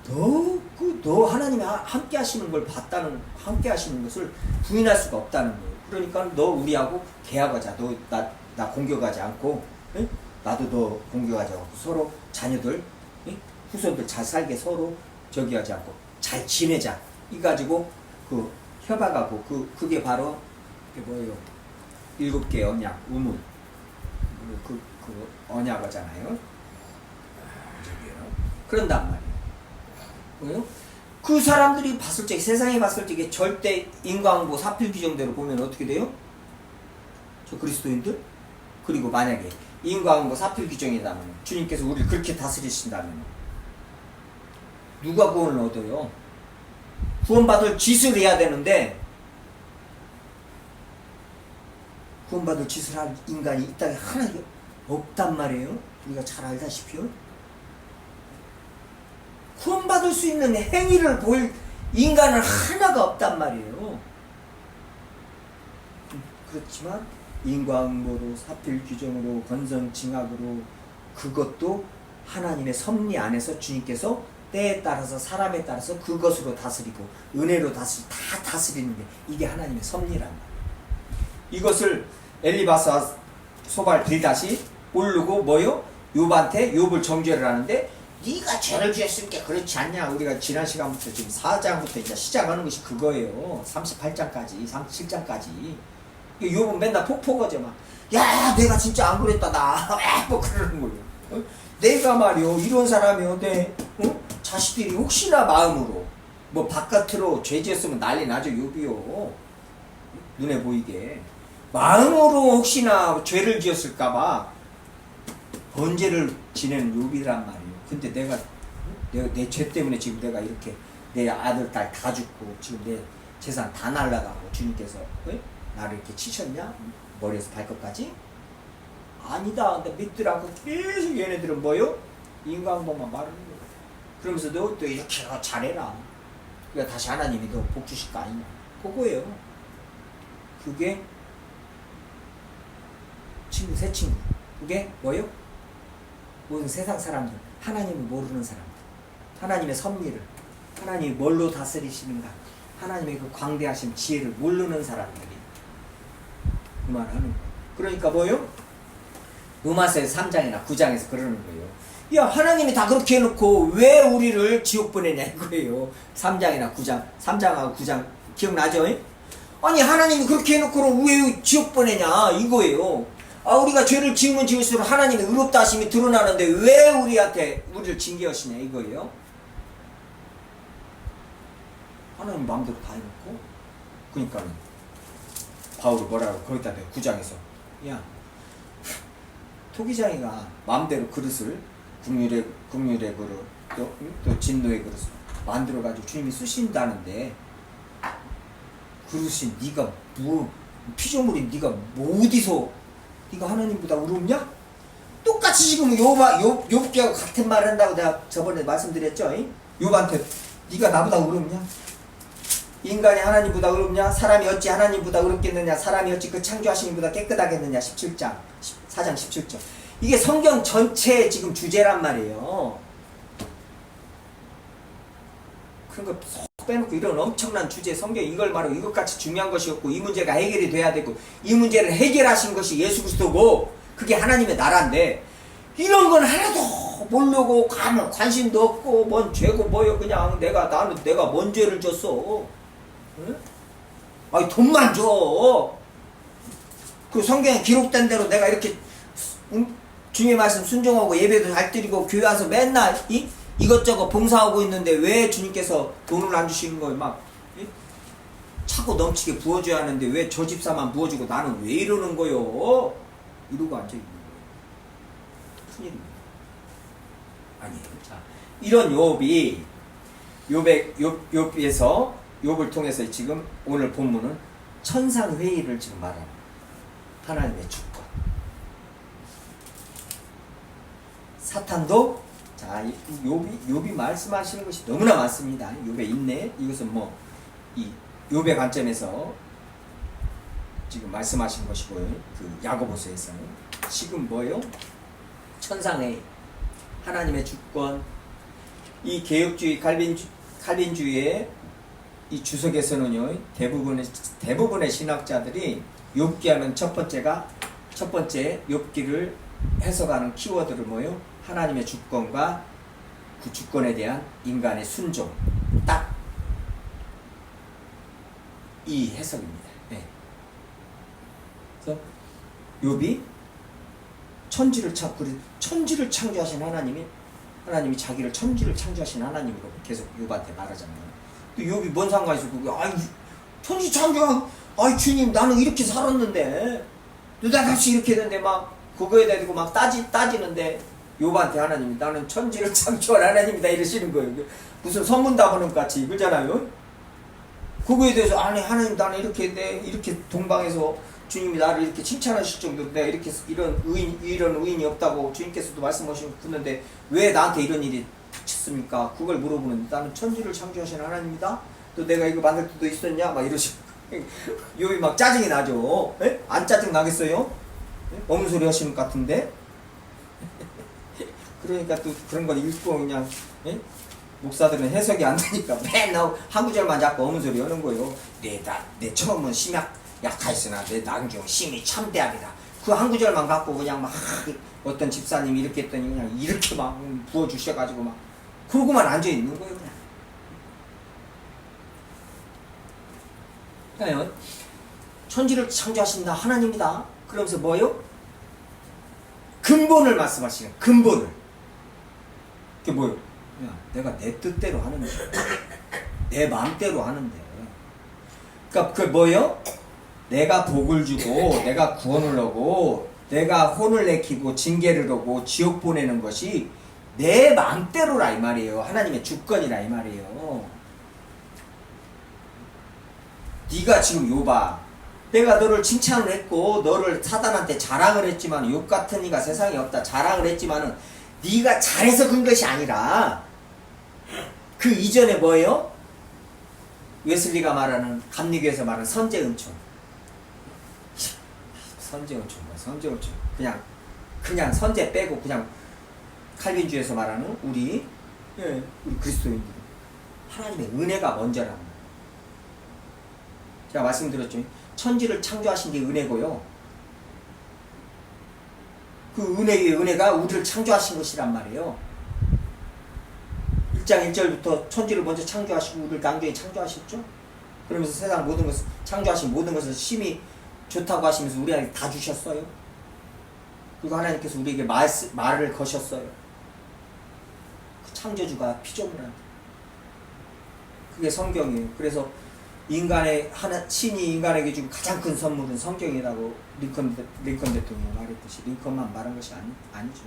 너 하나님이 함께 하시는 걸 봤다는 함께 하시는 것을 부인할 수가 없다는 거예요. 그러니까 너 우리하고 계약하자. 너 나 공격하지 않고 응? 나도 너 공격하지 않고 서로 자녀들 예? 후손들 잘 살게 서로 저기 하지 않고 잘 지내자. 이 가지고 그 협약하고 그게 바로 그게 뭐예요? 7개 언약, 우문. 그 언약이잖아요. 그런단 말이에요. 뭐요? 그 사람들이 봤을 때, 세상에 봤을 때 절대 인과응보 사필 규정대로 보면 어떻게 돼요? 저 그리스도인들? 그리고 만약에 인과응보 사필 규정이라면 주님께서 우리를 그렇게 다스리신다면 누가 구원을 얻어요? 구원받을 짓을 해야 되는데 구원받을 짓을 할 인간이 이 땅에 하나 없단 말이에요. 우리가 잘 알다시피요. 구원받을 수 있는 행위를 보일 인간은 하나가 없단 말이에요. 그렇지만 인과응보로 사필 규정으로 건성징악으로 그것도 하나님의 섭리 안에서 주님께서 때에 따라서 사람에 따라서 그것으로 다스리고 은혜로 다스리고 다 다스리는 게 이게 하나님의 섭리란 말이에요. 이것을 엘리바스와 소발 빌닷이 모르고 뭐요? 욥한테 욥을 정죄를 하는데 네가 죄를 지었으니까 그렇지 않냐. 우리가 지난 시간부터 지금 4장부터 이제 시작하는 것이 그거예요. 38장까지 37장까지 욥은 맨날 폭포거죠. 막 야 내가 진짜 안 그랬다 나 뭐 그러는 거예요. 어? 내가 말이요 이런 사람이요 내 자식들이 혹시나 마음으로 뭐 바깥으로 죄 지었으면 난리 나죠. 욥이요 눈에 보이게 마음으로 혹시나 죄를 지었을까봐 번제를 지내는 욥이란 말이에요. 근데 내가 내 죄 때문에 지금 내가 이렇게 내 아들 딸 다 죽고 지금 내 재산 다 날라가고 주님께서 나를 이렇게 치셨냐? 머리에서 발끝까지? 아니다. 근데 믿들 않고 계속 얘네들은 뭐요? 인간법만 말하는 거예요. 그러면서 너 또 이렇게 잘해라. 그러니까 다시 하나님이 너 복 주실 거 아니냐. 그거예요. 그게 친구, 새 친구. 그게 뭐요? 모든 세상 사람들, 하나님을 모르는 사람들, 하나님의 섭리를, 하나님이 뭘로 다스리시는가, 하나님의 그 광대하신 지혜를 모르는 사람들이 그 말 하는 거예요. 그러니까 뭐요? 로마서에서 3장이나 9장에서 그러는 거예요. 야, 하나님이 다 그렇게 해놓고 왜 우리를 지옥 보내냐 이거예요. 3장이나 9장, 3장하고 9장 기억나죠? 아니 하나님이 그렇게 해놓고는 왜 지옥 보내냐 이거예요. 아, 우리가 죄를 지으면 지을수록 하나님의 의롭다 하심이 드러나는데 왜 우리를 징계하시냐 이거예요. 하나님 마음대로 다 해놓고. 그러니까 바울이 뭐라고 거기다 내가 9장에서 야 토기장이가 마음대로 그릇을 국률의 그릇 또 진노의 그릇을 만들어가지고 주님이 쓰신다는데 그릇이 네가 뭐 피조물이 네가 뭐 어디서 네가 하나님보다 의롭냐? 똑같이 지금 욥기하고 같은 말 한다고 내가 저번에 말씀드렸죠. 욥한테 네가 나보다 의롭냐? 인간이 하나님보다 의롭냐? 사람이 어찌 하나님보다 의롭겠느냐? 사람이 어찌 그 창조하신 이보다 깨끗하겠느냐? 17장 4장 17절. 이게 성경 전체의 지금 주제란 말이에요. 그런 거 빼놓고 이런 엄청난 주제 성경 이걸 말하고 이것같이 중요한 것이 없고 이 문제가 해결이 돼야 되고 이 문제를 해결하신 것이 예수 그리스도고 그게 하나님의 나라인데 이런 건 하나도 모르고 관심도 없고 뭔 죄고 뭐요 그냥 내가 뭔 죄를 졌어. 응? 아니 돈만 줘. 그 성경에 기록된 대로 내가 이렇게 주님의 말씀 순종하고 예배도 잘 드리고 교회 와서 맨날 이것저것 봉사하고 있는데 왜 주님께서 돈을 안 주시는 거예요? 막 차고 넘치게 부어줘야 하는데 왜 저 집사만 부어주고 나는 왜 이러는 거요? 이러고 앉아있는 거예요. 큰일입니다. 아니에요. 자, 이런 욥에서 욥을 통해서 지금 오늘 본문은 천상회의를 지금 말합니다. 하나님의 주권. 사탄도 자, 욥이 말씀하시는 것이 너무나 많습니다. 욥의 인내, 이것은 이 욥의 관점에서 지금 말씀하신 것이고요. 그 야고보서에서 지금 뭐예요? 천상의 하나님의 주권, 이 개혁주의 칼빈주의의 이 주석에서는요 대부분의 신학자들이 욥기하면 첫 번째 욥기를 해석하는 키워드를 뭐예요? 하나님의 주권과 그 주권에 대한 인간의 순종, 딱 이 해석입니다. 네. 그래서 욥이 천지를 창조하신 하나님이 자기를 천지를 창조하신 하나님으로 계속 욥한테 말하잖아요. 또 욥이 뭔 상관이 있어? 그게 아이 천지 창조한 아이 주님 나는 이렇게 살았는데 느닷없이 이렇게 됐는데 막 그거에 대해서 막 따지는데 욥한테 하나님이 나는 천지를 창조한 하나님이다 이러시는 거예요. 무슨 선문답하는 같이 그러잖아요. 그거에 대해서 아니 하나님 나는 이렇게 동방에서 주님이 나를 이렇게 칭찬하실 정도로 내가 이렇게 이런 의인이 없다고 주님께서도 말씀하셨는데 왜 나한테 이런 일이 닥쳤습니까? 그걸 물어보는데 나는 천지를 창조하신 하나님이다. 또 내가 이거 만들 때도 있었냐? 막 이러시고 욥이 막 짜증이 나죠. 에? 안 짜증 나겠어요? 없는 소리 하시는 것 같은데. 그러니까 또 그런 걸 읽고 그냥 에? 목사들은 해석이 안 되니까 맨날 한 구절만 잡고 없는 소리 하는 거예요. 내 처음은 약하였으나 내 나중에 심히 참대하리라. 그 한 구절만 갖고 그냥 막 어떤 집사님이 이렇게 했더니 그냥 이렇게 막 부어주셔가지고 막 그러고만 앉아있는 거예요. 그냥 천지를 창조하신다 하나님이다. 그러면서 뭐요? 근본을 말씀하시는 근본을. 그게 뭐요? 야, 내가 내 뜻대로 하는 거야. 내 마음대로 하는데. 그러니까 그 뭐요? 내가 복을 주고 내가 구원을 하고 내가 혼을 내키고 징계를 하고 지옥 보내는 것이 내 마음대로라 이 말이에요. 하나님의 주권이라 이 말이에요. 네가 지금 욥아 내가 너를 칭찬을 했고 너를 사단한테 자랑을 했지만 욥 같은 이가 세상에 없다 자랑을 했지만은 네가 잘해서 그런 것이 아니라 그 이전에 뭐예요? 웨슬리가 말하는 감리교에서 말하는 선제은총. 선제은총 뭐야? 선제은총 그냥 선제 빼고 그냥 칼빈주에서 말하는 우리 그리스도인들 하나님의 은혜가 먼저라는 거예요. 제가 말씀드렸죠. 천지를 창조하신 게 은혜고요. 그 은혜가 우리를 창조하신 것이란 말이에요. 1장 1절부터 천지를 먼저 창조하시고 우리를 낭중에 창조하셨죠. 그러면서 세상 모든 것을 창조하신 모든 것을 심히 좋다고 하시면서 우리에게 다 주셨어요. 그리고 하나님께서 우리에게 말을 거셨어요. 그 창조주가 피조물한테. 그게 성경이에요. 그래서 신이 인간에게 준 가장 큰 선물은 성경이라고 링컨 대통령이 말했듯이 링컨만 말한 것이 아니죠.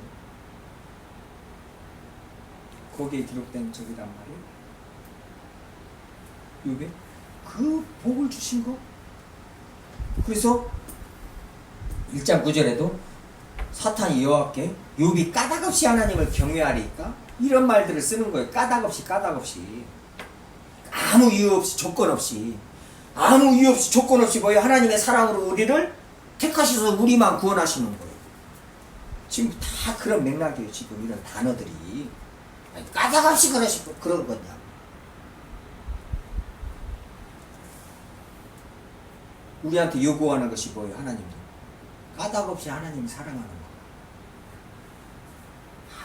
거기에 기록된 적이란 말이에요. 욥에 그 복을 주신 거. 그래서 1장 9절에도 사탄이 여호와께 욥이 까닭없이 하나님을 경외하리까 이런 말들을 쓰는 거예요. 까닭없이 아무 이유 없이 조건 없이 뭐예요? 하나님의 사랑으로 우리를 택하셔서 우리만 구원하시는 거예요. 지금 다 그런 맥락이에요. 지금 이런 단어들이 까닭없이 그러시고 그런 거냐. 우리한테 요구하는 것이 뭐예요? 하나님도 까닭없이 하나님을 사랑하는 거.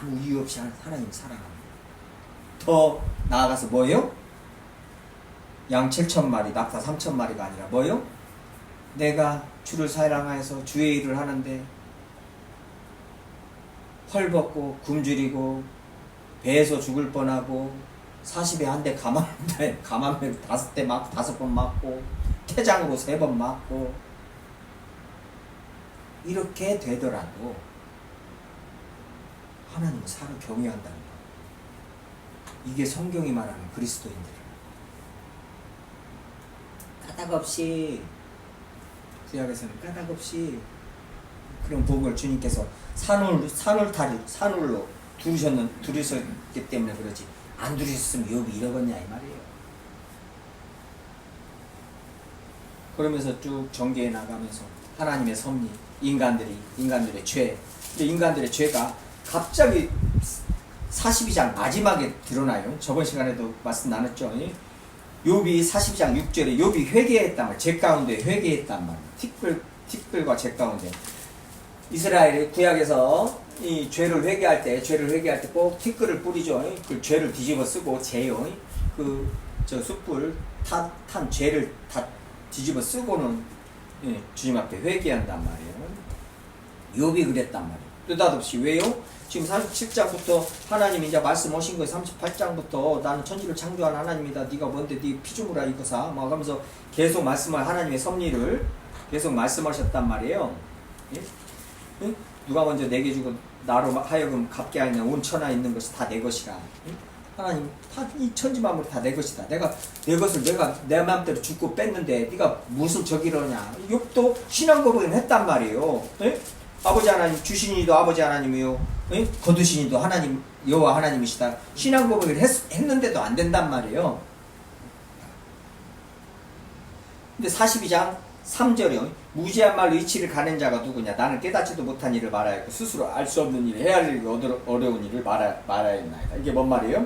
아무 이유 없이 하나님을 사랑하는 거. 더 나아가서 뭐예요? 양 7,000마리, 낙타 3,000마리가 아니라 뭐요? 내가 주를 사랑하여서 주의 일을 하는데 헐벗고 굶주리고 배에서 죽을 뻔하고 40에 한 대 감암에 5번 맞고 태장으로 3번 맞고 이렇게 되더라도 하나님을 경외한다는 거. 이게 성경이 말하는 그리스도인들. 까닭없이 구약에서는 까닭없이 그런 복을 주님께서 산울로 두르셨기 때문에 그러지 안 두르셨으면 욥이 이러겠냐 이 말이에요. 그러면서 쭉 전개해 나가면서 하나님의 섭리, 인간들의 죄. 근데 인간들의 죄가 갑자기 42장 마지막에 드러나요. 저번 시간에도 말씀 나눴죠. 욥이 42장 6절에 욥이 회개했단 말이에요. 죄 가운데 회개했단 말이에요. 티끌과 죄 가운데. 이스라엘의 구약에서 이 죄를 회개할 때 꼭 티끌을 뿌리죠. 그 죄를 뒤집어 쓰고 죄요. 그 저 숯불 탄 죄를 다 뒤집어 쓰고는 주님 앞에 회개한단 말이에요. 욥이 그랬단 말이에요. 느닷없이 왜요? 지금 37장부터 하나님이 이제 말씀하신 거예요. 38장부터 나는 천지를 창조한 하나님이다. 네가 뭔데 네 피조물아 이거사 막 하면서 계속 말씀할 하나님의 섭리를 계속 말씀하셨단 말이에요. 예? 예? 누가 먼저 내게 주고 나로 하여금 갚게 하냐. 온 천하에 있는 것이 다 내 것이라. 예? 하나님 다 이 천지 만물 다 내 것이다. 내가 내 것을 내가 내 마음대로 죽고 뺐는데 네가 무슨 저기러냐. 욥도 신앙 고백을 했단 말이에요. 예? 아버지 하나님 주신 이도 아버지 하나님이요. 예? 거두신 이도 하나님 여호와 하나님이시다. 신앙 고백을 했는데도 안 된단 말이에요. 근데 42장 3절이요. 무지한 말로 이치를 가는 자가 누구냐. 나는 깨닫지도 못한 일을 말하였고 스스로 알 수 없는 일, 해야 할 일이 어려운 일을 말하였나이다. 이게 뭔 말이에요?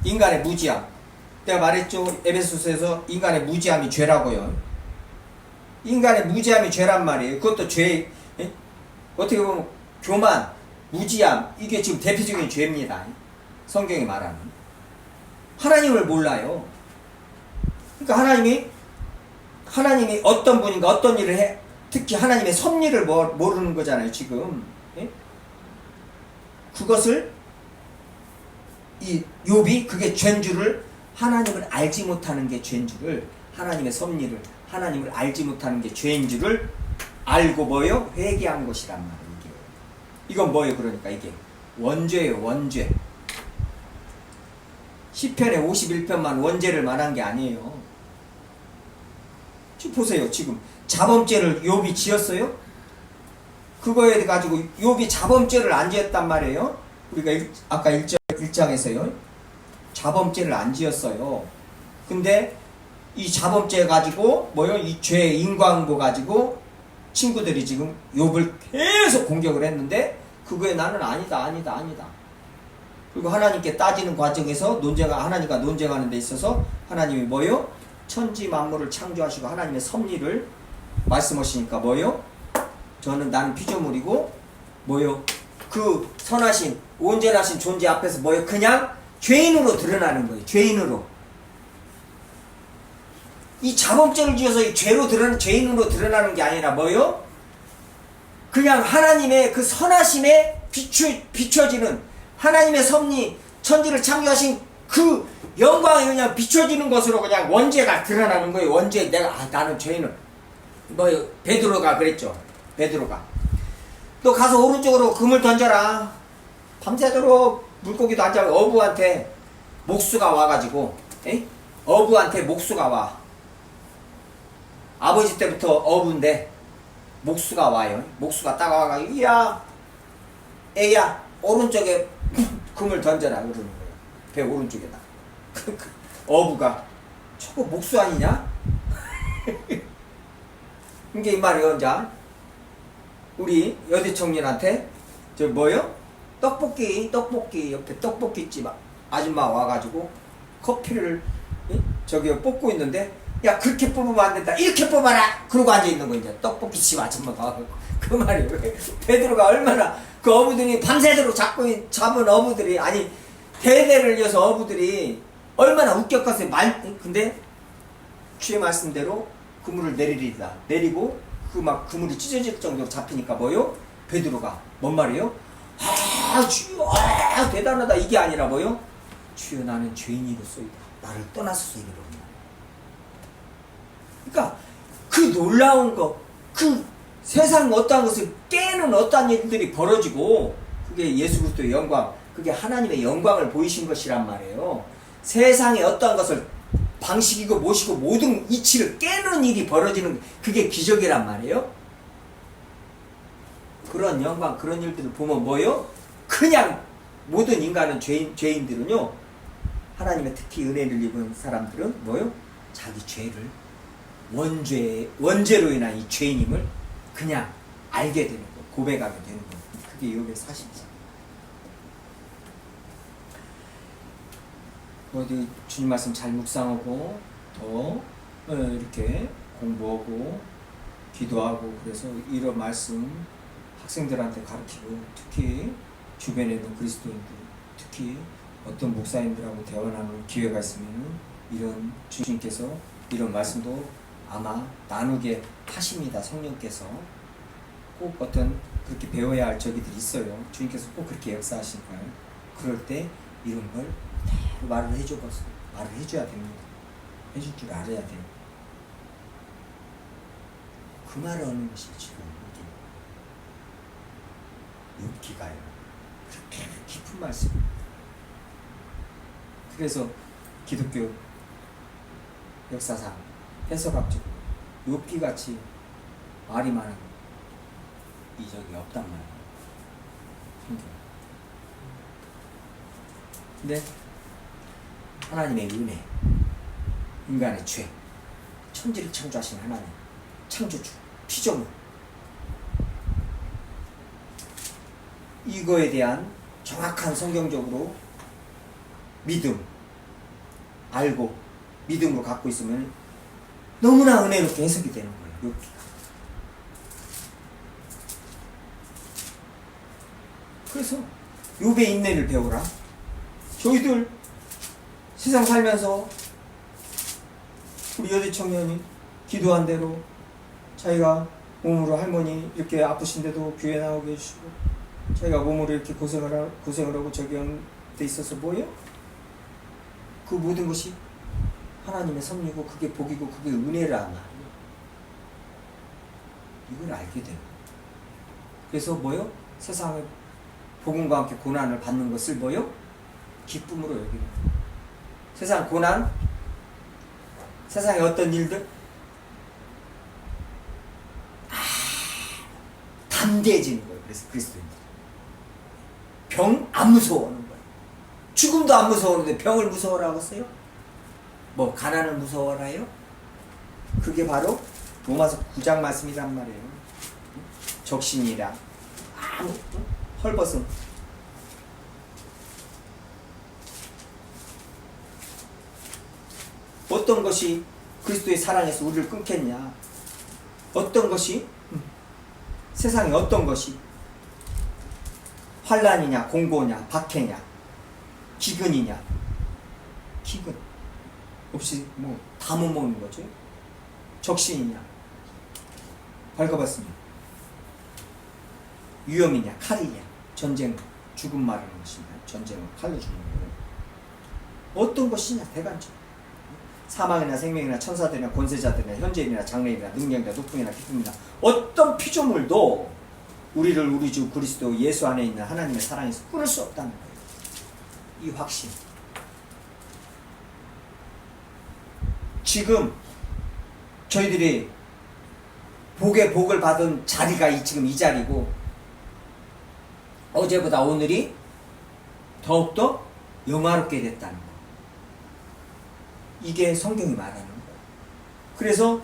인간의 무지함. 내가 말했죠. 에베소서에서 인간의 무지함이 죄라고요. 인간의 무지함이 죄란 말이에요. 그것도 죄. 예? 어떻게 보면 교만, 무지함 이게 지금 대표적인 죄입니다. 성경이 말하는. 하나님을 몰라요. 그러니까 하나님이 어떤 분인가 어떤 일을 해 특히 하나님의 섭리를 모르는 거잖아요 지금. 예? 그것을 이 욥이 그게 죄인 줄을 하나님을 알지 못하는 게 죄인 줄을 하나님의 섭리를 하나님을 알지 못하는 게 죄인 줄을 알고 뭐요? 회개한 것이란 말이에요. 이건 뭐예요? 그러니까 이게 원죄예요. 원죄. 시편의 51편만 원죄를 말한 게 아니에요. 지금 보세요. 지금 자범죄를 욥이 지었어요? 그거에 가지고 욥이 자범죄를 안 지었단 말이에요. 우리가 아까 1장에서요. 자범죄를 안 지었어요. 근데 이 자범죄 가지고 뭐요? 이 죄의 인과응보 가지고 친구들이 지금 욥을 계속 공격을 했는데 그거에 나는 아니다. 그리고 하나님께 따지는 과정에서 하나님과 논쟁하는 데 있어서 하나님이 뭐요? 천지 만물을 창조하시고 하나님의 섭리를 말씀하시니까 뭐요? 나는 피조물이고 뭐요? 그 선하신 온전하신 존재 앞에서 뭐요? 그냥 죄인으로 드러나는 거예요. 죄인으로. 이 자범죄를 지어서 이 죄인으로 드러나는 게 아니라 뭐요? 그냥 하나님의 그 선하심에 비춰지는 하나님의 섭리 천지를 창조하신 그 영광이 그냥 비춰지는 것으로 그냥 원죄가 드러나는 거예요. 원죄 나는 죄인은 뭐요? 베드로가 그랬죠. 베드로가 너 가서 오른쪽으로 금을 던져라. 밤새도록 물고기도 안 잡고 어부한테 목수가 와가지고 어부한테 목수가 와. 아버지 때부터 어부인데 목수가 와요. 목수가 딱 와가지고 애야 오른쪽에 금을 던져라 그러는 거예요. 배 오른쪽에다. 어부가 저거 목수 아니냐? 이게 이 말이요. 이제 우리 여대 청년한테 저 뭐요? 떡볶이 옆에 떡볶이집 아줌마 와가지고 커피를 저기 뽑고 있는데 야 그렇게 뽑으면 안 된다 이렇게 뽑아라 그러고 앉아있는 거 이제 떡볶이집 아줌마가 와가지고 그 말이에요. 베드로가 얼마나 그 어부들이 밤새도록 잡은 어부들이 아니 대대를 이어서 어부들이 얼마나 웃겼겠어요. 근데 주의 말씀대로 그물을 내리리다. 내리고 그물이 찢어질 정도로 잡히니까 뭐요? 베드로가 뭔 말이에요? 주여 대단하다 이게 아니라 뭐요? 주여 나는 죄인이로소이다. 나를 떠나소서 이르노라. 그러니까 그 놀라운 거, 그 세상 어떠한 것을 깨는 어떠한 일들이 벌어지고 그게 예수 그리스도의 영광, 그게 하나님의 영광을 보이신 것이란 말이에요. 세상에 어떠한 것을 방식이고 모시고 모든 이치를 깨는 일이 벌어지는 그게 기적이란 말이에요. 그런 영광 그런 일들을 보면 뭐요? 그냥 모든 인간은 죄인들은요 하나님의 특히 은혜를 입은 사람들은 뭐요? 자기 죄를 원죄로 인한 이 죄인임을 그냥 알게 되는 거, 고백하게 되는 거. 그게 욥의 사실이죠. 어디 주님 말씀 잘 묵상하고 더 이렇게 공부하고 기도하고 그래서 이런 말씀 학생들한테 가르치고 특히 주변에 있는 그리스도인들, 특히 어떤 목사님들하고 대화 나눌 기회가 있으면 이런 주님께서 이런 말씀도 아마 나누게 하십니다. 성령께서 꼭 어떤 그렇게 배워야 할 적이들이 있어요. 주님께서 꼭 그렇게 역사하시니까요. 그럴 때 이런 걸 말을 해줘야 됩니다. 해줄 줄 알아야 돼요. 그 말을 하는 것이 지금 욥기가요. 그렇게 깊은 말씀. 그래서 기독교 역사상 해석학적으로 욥기같이 말이 많은 이적이 없단 말이에요. 근데 하나님의 은혜, 인간의 죄, 천지를 창조하신 하나님, 창조주, 피조물, 이거에 대한 정확한 성경적으로 믿음, 알고 믿음으로 갖고 있으면 너무나 은혜롭게 해석이 되는 거예요. 욥기가. 그래서 욥의 인내를 배우라. 저희들 세상 살면서 우리 여대 청년이 기도한 대로 자기가 몸으로 할머니 이렇게 아프신데도 교회 나오게 해주시고 자기가 몸으로 이렇게 고생을 하고 저기 돼 있어서 뭐예요? 그 모든 것이 하나님의 섭리고 그게 복이고 그게 은혜라 말이에요. 이걸 알게 돼요. 그래서 뭐요? 세상에 복음과 함께 고난을 받는 것을 뭐요? 기쁨으로 여기는 거예요. 세상 고난, 세상의 어떤 일들 담대해지는 거예요. 그래서 그리스도인들 병 안 무서워하는 거예요. 죽음도 안 무서워하는데 병을 무서워라고 했어요? 뭐 가난을 무서워라요? 그게 바로 로마서 9장 말씀이란 말이에요. 적신이라 아무 헐벗음 어떤 것이 그리스도의 사랑에서 우리를 끊겠냐? 어떤 것이 세상에 어떤 것이 환난이냐, 공고냐, 박해냐, 기근이냐, 기근 없이 뭐 다 못 먹는 거죠. 적신이냐, 벌거벗으냐, 위험이냐, 칼이냐, 전쟁, 죽음 말하는 것이냐, 전쟁은 칼로 죽는 거예요. 어떤 것이냐, 대간적. 사망이나 생명이나 천사들이나 권세자들이나 현재인이나 장래인이나 능력이나 높음이나 기쁨이나 어떤 피조물도 우리를 우리 주 그리스도 예수 안에 있는 하나님의 사랑에서 끊을 수 없다는 거예요. 이 확신. 지금 저희들이 복의 복을 받은 자리가 지금 이 자리고 어제보다 오늘이 더욱더 영화롭게 됐다는 거예요. 이게 성경이 말하는 거예요. 그래서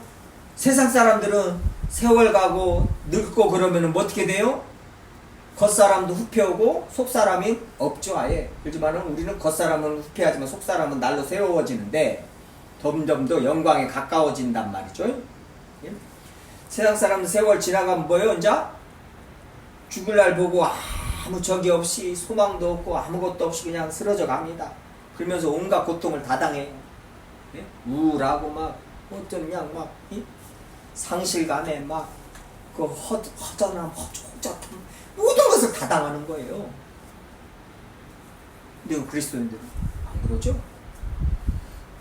세상 사람들은 세월 가고 늙고 그러면 뭐 어떻게 돼요? 겉사람도 후패오고 속사람이 없죠. 아예. 그렇지만 우리는 겉사람은 후패하지만 속사람은 날로 새로워지는데 점점 더 영광에 가까워진단 말이죠. 예? 세상 사람들 세월 지나가면 뭐예요? 이제 죽을 날 보고 아무 적이 없이 소망도 없고 아무것도 없이 그냥 쓰러져 갑니다. 그러면서 온갖 고통을 다 당해요. 예? 우울하고 막 어쩌냐 막 상실감에 막 그 허전함, 허전함 모든 것을 다 당하는 거예요. 근데 그리스도인들은 안 그러죠?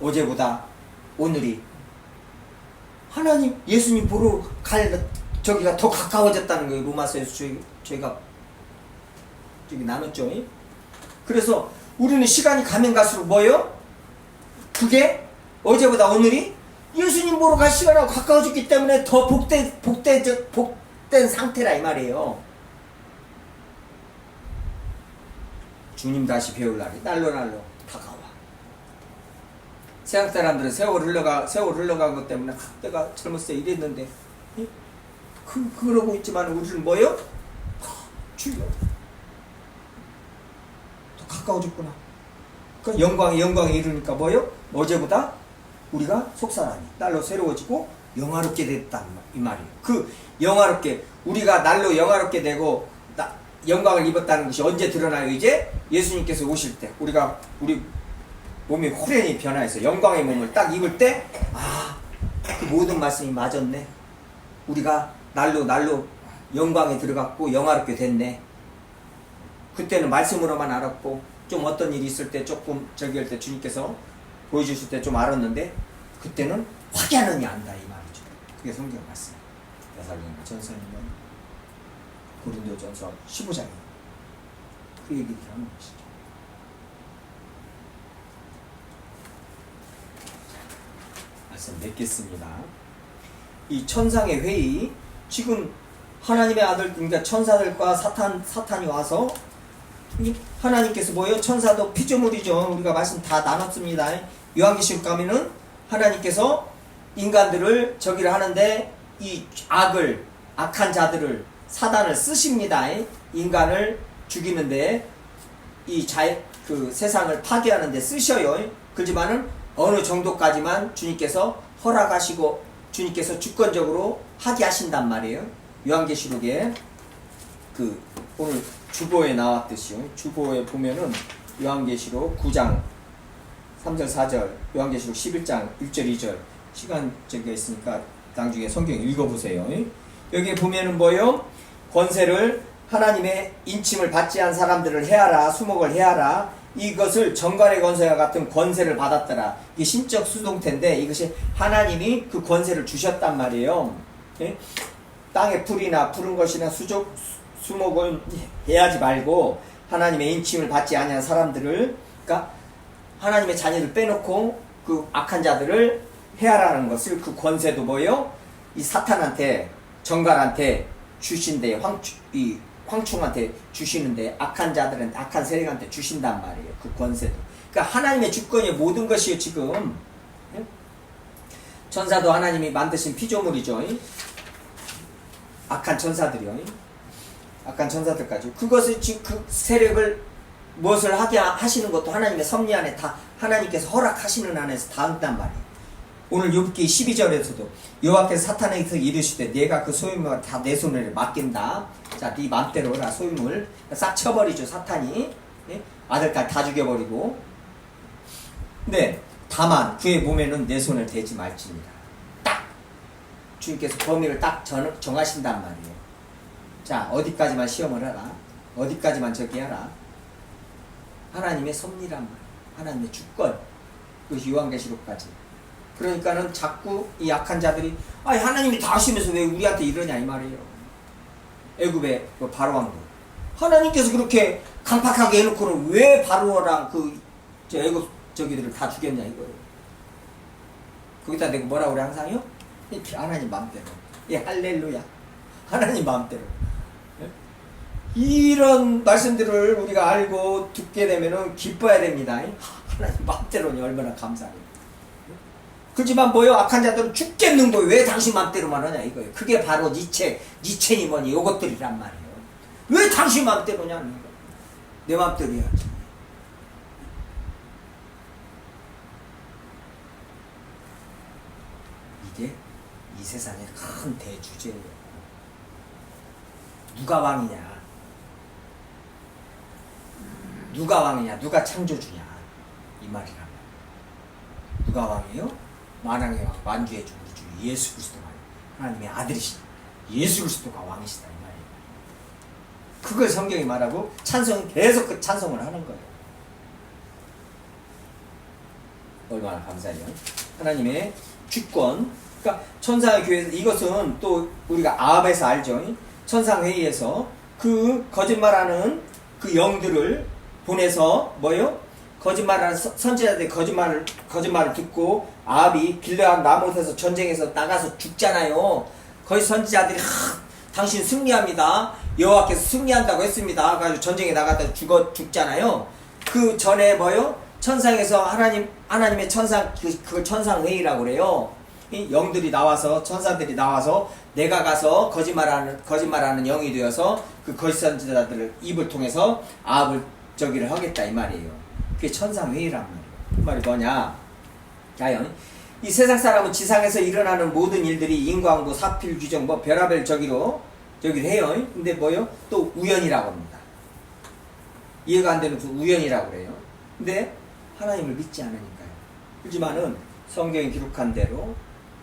어제보다 오늘이 하나님 예수님 보러 갈 저기가 더 가까워졌다는 거예요. 로마서에서 저희가 저기 나눴죠. 그래서 우리는 시간이 가면 갈수록 뭐예요? 그게 어제보다 오늘이 예수님 보러 갈 시간하고 가까워졌기 때문에 더 복된 상태라 이 말이에요. 주님 다시 배울 날이 날로 다가와. 세상 사람들은 세월 흘러간 것 때문에 내가 젊었을 때 이랬는데 그러고 있지만 우리는 뭐예요? 주여 더 가까워졌구나. 그 영광에 이르니까 뭐예요? 어제보다 우리가 속사람이 날로 새로워지고 영화롭게 됐다 이 말이에요. 그 영화롭게 우리가 날로 영화롭게 되고 영광을 입었다는 것이 언제 드러나요? 이제 예수님께서 오실 때 우리 몸이 호련히 변화해서 영광의 몸을 딱 입을 때 그 모든 말씀이 맞았네. 우리가 날로 영광에 들어갔고 영화롭게 됐네. 그때는 말씀으로만 알았고 좀 어떤 일이 있을 때 조금 저기 할 때 주님께서 보여주실 때 좀 알았는데 그때는 확연하니 안다 이 말이죠. 그게 성경 말씀. 데살로니가 전서니면 고린도전서 15장에 그 얘기를 하는 것이죠. 말씀 맺겠습니다. 이 천상의 회의, 지금 하나님의 아들, 그러니까 천사들과 사탄이 와서 하나님께서 뭐예요? 천사도 피조물이죠. 우리가 말씀 다 나눴습니다. 요한계시록 가면은 하나님께서 인간들을 저기를 하는데 이 악한 자들을 사단을 쓰십니다. 인간을 죽이는데 그 세상을 파괴하는데 쓰셔요. 그렇지만은 어느 정도까지만 주님께서 허락하시고 주님께서 주권적으로 하게 하신단 말이에요. 요한계시록에 그 오늘 주보에 나왔듯이요. 주보에 보면은 요한계시록 9장 3절 4절, 요한계시록 11장 1절 2절 시간 저기가 있으니까 나중에 성경 읽어보세요. 여기에 보면은 뭐요? 권세를 하나님의 인침을 받지 않은 사람들을 해하라, 수목을 해하라. 이것을 정관의 권세와 같은 권세를 받았더라. 이게 신적 수동태인데 이것이 하나님이 그 권세를 주셨단 말이에요. 예? 땅에 풀이나 푸른 것이나 수목을 해하지 말고 하나님의 인침을 받지 아니한 사람들을, 그러니까 하나님의 자녀를 빼놓고 그 악한 자들을 해하라는 것을, 그 권세도 뭐예요? 이 사탄한테, 정갈한테 주신대, 이 황충한테 주시는데, 악한 자들은 악한 세력한테 주신단 말이에요. 그 권세도. 그러니까 하나님의 주권이 모든 것이에요. 지금 천사도 하나님이 만드신 피조물이죠. 악한 천사들이요. 악한 천사들까지. 그것을 지금 그 세력을 무엇을 하게 하시는 것도 하나님의 섭리 안에 다 하나님께서 허락하시는 안에서 다 한단 말이에요. 오늘 욥기 12절에서도 여호와께서 사탄에게 이르시되 내가 그 소유물을 다 내 손에 맡긴다. 자, 네 맘대로 나 소유물 싹 쳐버리죠. 사탄이. 예? 아들까지 다 죽여버리고. 네, 다만 그의 몸에는 내 손을 대지 말지니라. 딱 주님께서 범위를 딱 정하신단 말이에요. 자, 어디까지만 시험을 하라, 어디까지만 저기 하라. 하나님의 섭리란 말이에요. 하나님의 주권. 그것이 요한계시록까지. 그러니까는 자꾸 이 약한 자들이 하나님이 다 하시면서 왜 우리한테 이러냐 이 말이에요. 애굽의 그 바로왕도 하나님께서 그렇게 강팍하게 해놓고는 왜 바로랑 저 애굽 저기들을 다 죽였냐 이거예요. 거기다 내가 뭐라 그래 항상요? 하나님 마음대로. 예, 할렐루야. 하나님 마음대로. 이런 말씀들을 우리가 알고 듣게 되면은 기뻐야 됩니다. 하나님 마음대로니 얼마나 감사해요. 그렇지만 뭐요? 악한 자들은 죽겠는 거예요. 왜 당신 맘대로만 하냐 이거예요. 그게 바로 니체니 뭐니 요것들이란 말이에요. 왜 당신 맘대로냐 이거. 내 맘대로 해야지. 이게 이 세상의 큰 대주제예요. 누가 왕이냐? 누가 왕이냐? 누가 창조주냐? 이 말이란 말이에요. 누가 왕이에요? 만왕의 왕, 만주의 주, 우리 주 예수 그리스도가 하나님의 아들이시다. 예수 그리스도가 왕이시다 이 말이에요. 그걸 성경이 말하고 찬송, 계속 그 찬송을 하는 거예요. 얼마나 감사해요. 하나님의 주권. 그러니까 천상의 교회에서 이것은 또 우리가 아합에서 알죠. 천상회의에서 그 거짓말하는 그 영들을 보내서 뭐예요? 거짓말하는 선지자들이 거짓말을 듣고 아합이 길르앗 라못에서 전쟁에서 나가서 죽잖아요. 거기 선지자들이 당신 승리합니다. 여호와께서 승리한다고 했습니다. 그래서 전쟁에 나갔다 죽잖아요. 그 전에 뭐요? 천상에서 하나님의 천상 그걸 천상회의라고 그래요. 이 영들이 나와서 천사들이 나와서 내가 가서 거짓말하는 영이 되어서 그 거짓 선지자들을 입을 통해서 아합을 저기를 하겠다 이 말이에요. 그게 천상회의란 말이에요. 그 말이 뭐냐? 자연 이 세상 사람은 지상에서 일어나는 모든 일들이 인과응보, 사필, 규정, 뭐 별하별 저기로 해요. 근데 뭐요? 또 우연이라고 합니다. 이해가 안 되는 그 우연이라고 그래요. 근데 하나님을 믿지 않으니까요. 하지만은 성경에 기록한 대로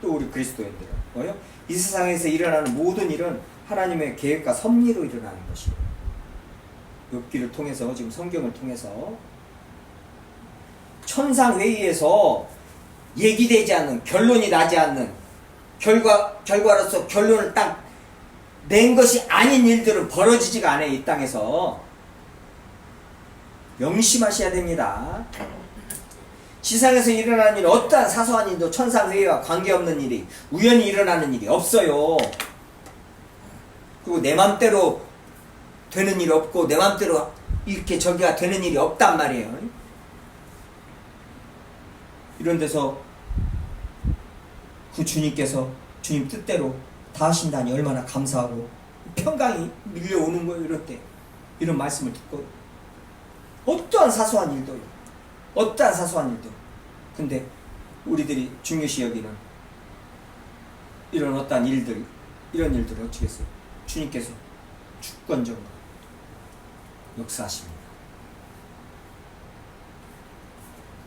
또 우리 그리스도인들은 뭐요? 이 세상에서 일어나는 모든 일은 하나님의 계획과 섭리로 일어나는 것이에요. 욥기를 통해서 지금 성경을 통해서 천상회의에서 얘기되지 않는 결론이 나지 않는 결과로서 결론을 딱 낸 것이 아닌 일들은 벌어지지가 않아요. 이 땅에서 명심하셔야 됩니다. 지상에서 일어나는 일 어떠한 사소한 일도 천상회의와 관계없는 일이 우연히 일어나는 일이 없어요. 그리고 내 맘대로 되는 일이 없고 내 맘대로 이렇게 저기가 되는 일이 없단 말이에요. 이런 데서 그 주님께서 주님 뜻대로 다 하신다니 얼마나 감사하고 평강이 밀려오는 거예요. 이럴 때 이런 말씀을 듣고 어떠한 사소한 일도요. 어떠한 사소한 일도. 근데 우리들이 중요시 여기는 이런 어떠한 일들, 이런 일들을 어찌겠어요? 주님께서 주권적으로 역사하십니다.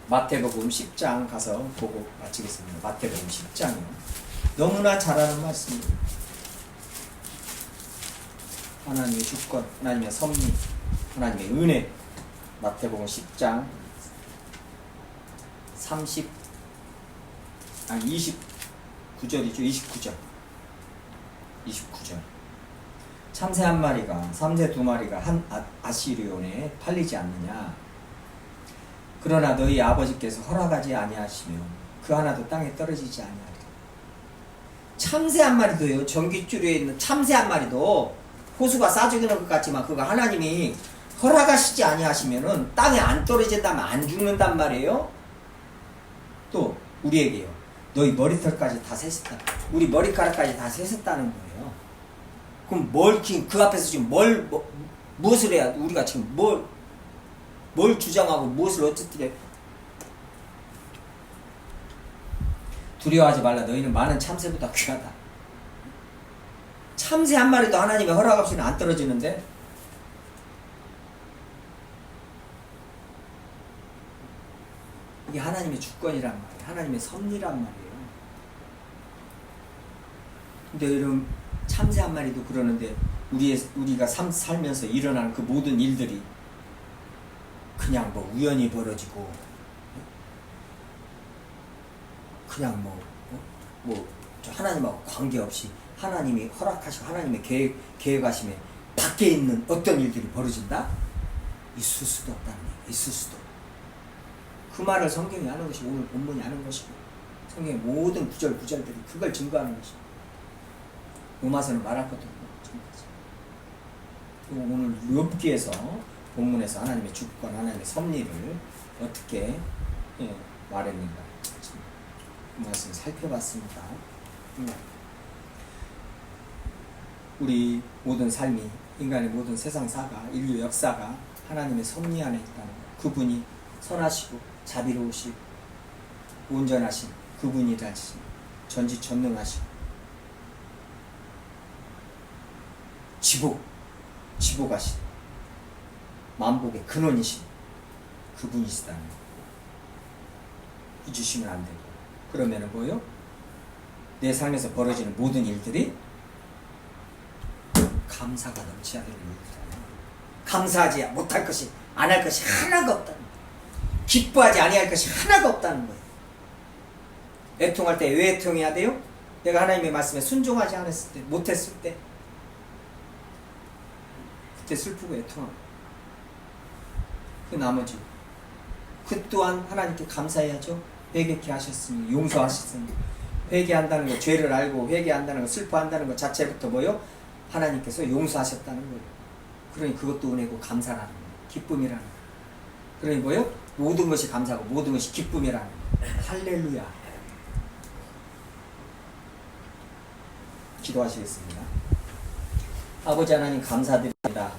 마태복음 10장 가서 보고 마치겠습니다. 마태복음 10장이요. 너무나 잘하는 말씀입니다. 하나님의 주권, 하나님의 섭리, 하나님의 은혜. 마태복음 10장 29절이죠. 29절. 참새 한 마리가, 삼새 두 마리가 한 아시리온에 팔리지 않느냐. 그러나 너희 아버지께서 허락하지 아니하시며 그 하나도 땅에 떨어지지 아니하리라. 참새 한 마리도요. 전깃줄에 있는 참새 한 마리도 호수가 싸죽이는 것 같지만 그거 하나님이 허락하시지 아니하시면은 땅에 안 떨어진다면 안 죽는단 말이에요. 또 우리에게요. 너희 머리털까지 다 세셨다. 우리 머리카락까지 다 세셨다는 거예요. 그럼 그 앞에서 지금 무엇을 해야 우리가 지금 뭘 주장하고 무엇을 어쨌든 두려워하지 말라. 너희는 많은 참새보다 귀하다. 참새 한 마리도 하나님의 허락 없이는 안 떨어지는데 이게 하나님의 주권이란 말이에요. 하나님의 섭리란 말이에요. 근데 이런 참새 한 마리도 그러는데 우리가 살면서 일어나는 그 모든 일들이 그냥 뭐 우연히 벌어지고 그냥 하나님하고 관계없이 하나님이 허락하시고 하나님의 계획하심에 밖에 있는 어떤 일들이 벌어진다? 있을 수도 없다는 얘기예요. 있을 수도. 그 말을 성경이 하는 것이 오늘 본문이 하는 것이고 성경의 모든 구절들이 그걸 증거하는 것이고 로마서는 말할 것도 없고 그리고 오늘 욥기에서 본문에서 하나님의 주권, 하나님의 섭리를 어떻게 말했는가 그 말씀을 살펴봤습니다. 우리 모든 삶이 인간의 모든 세상사가 인류 역사가 하나님의 섭리 안에 있다는 것. 그분이 선하시고 자비로우시고 온전하신 그분이라신 전지전능하시고 지복하신 만복의 근원이신 그분이시다는 것. 잊으시면 안 되고 그러면은 뭐요? 내 삶에서 벌어지는 모든 일들이 감사가 넘쳐야 되는 일이잖아요. 감사하지 못할 것이 안 할 것이 하나가 없다는 거예요. 기뻐하지 아니할 것이 하나가 없다는 거예요. 애통할 때 왜 애통해야 돼요? 내가 하나님의 말씀에 순종하지 않았을 때, 못했을 때 그때 슬프고 애통하고 그 나머지 그 또한 하나님께 감사해야죠. 회개케 하셨으니 용서하셨으니 회개한다는 거 죄를 알고 회개한다는 거 슬퍼한다는 것 자체부터 뭐요? 하나님께서 용서하셨다는 거예요. 그러니 그것도 은혜고 감사라는 거예요. 기쁨이라는 거예요. 그러니 뭐요? 모든 것이 감사고 모든 것이 기쁨이라는 거예요. 할렐루야. 기도하시겠습니다. 아버지 하나님 감사드립니다.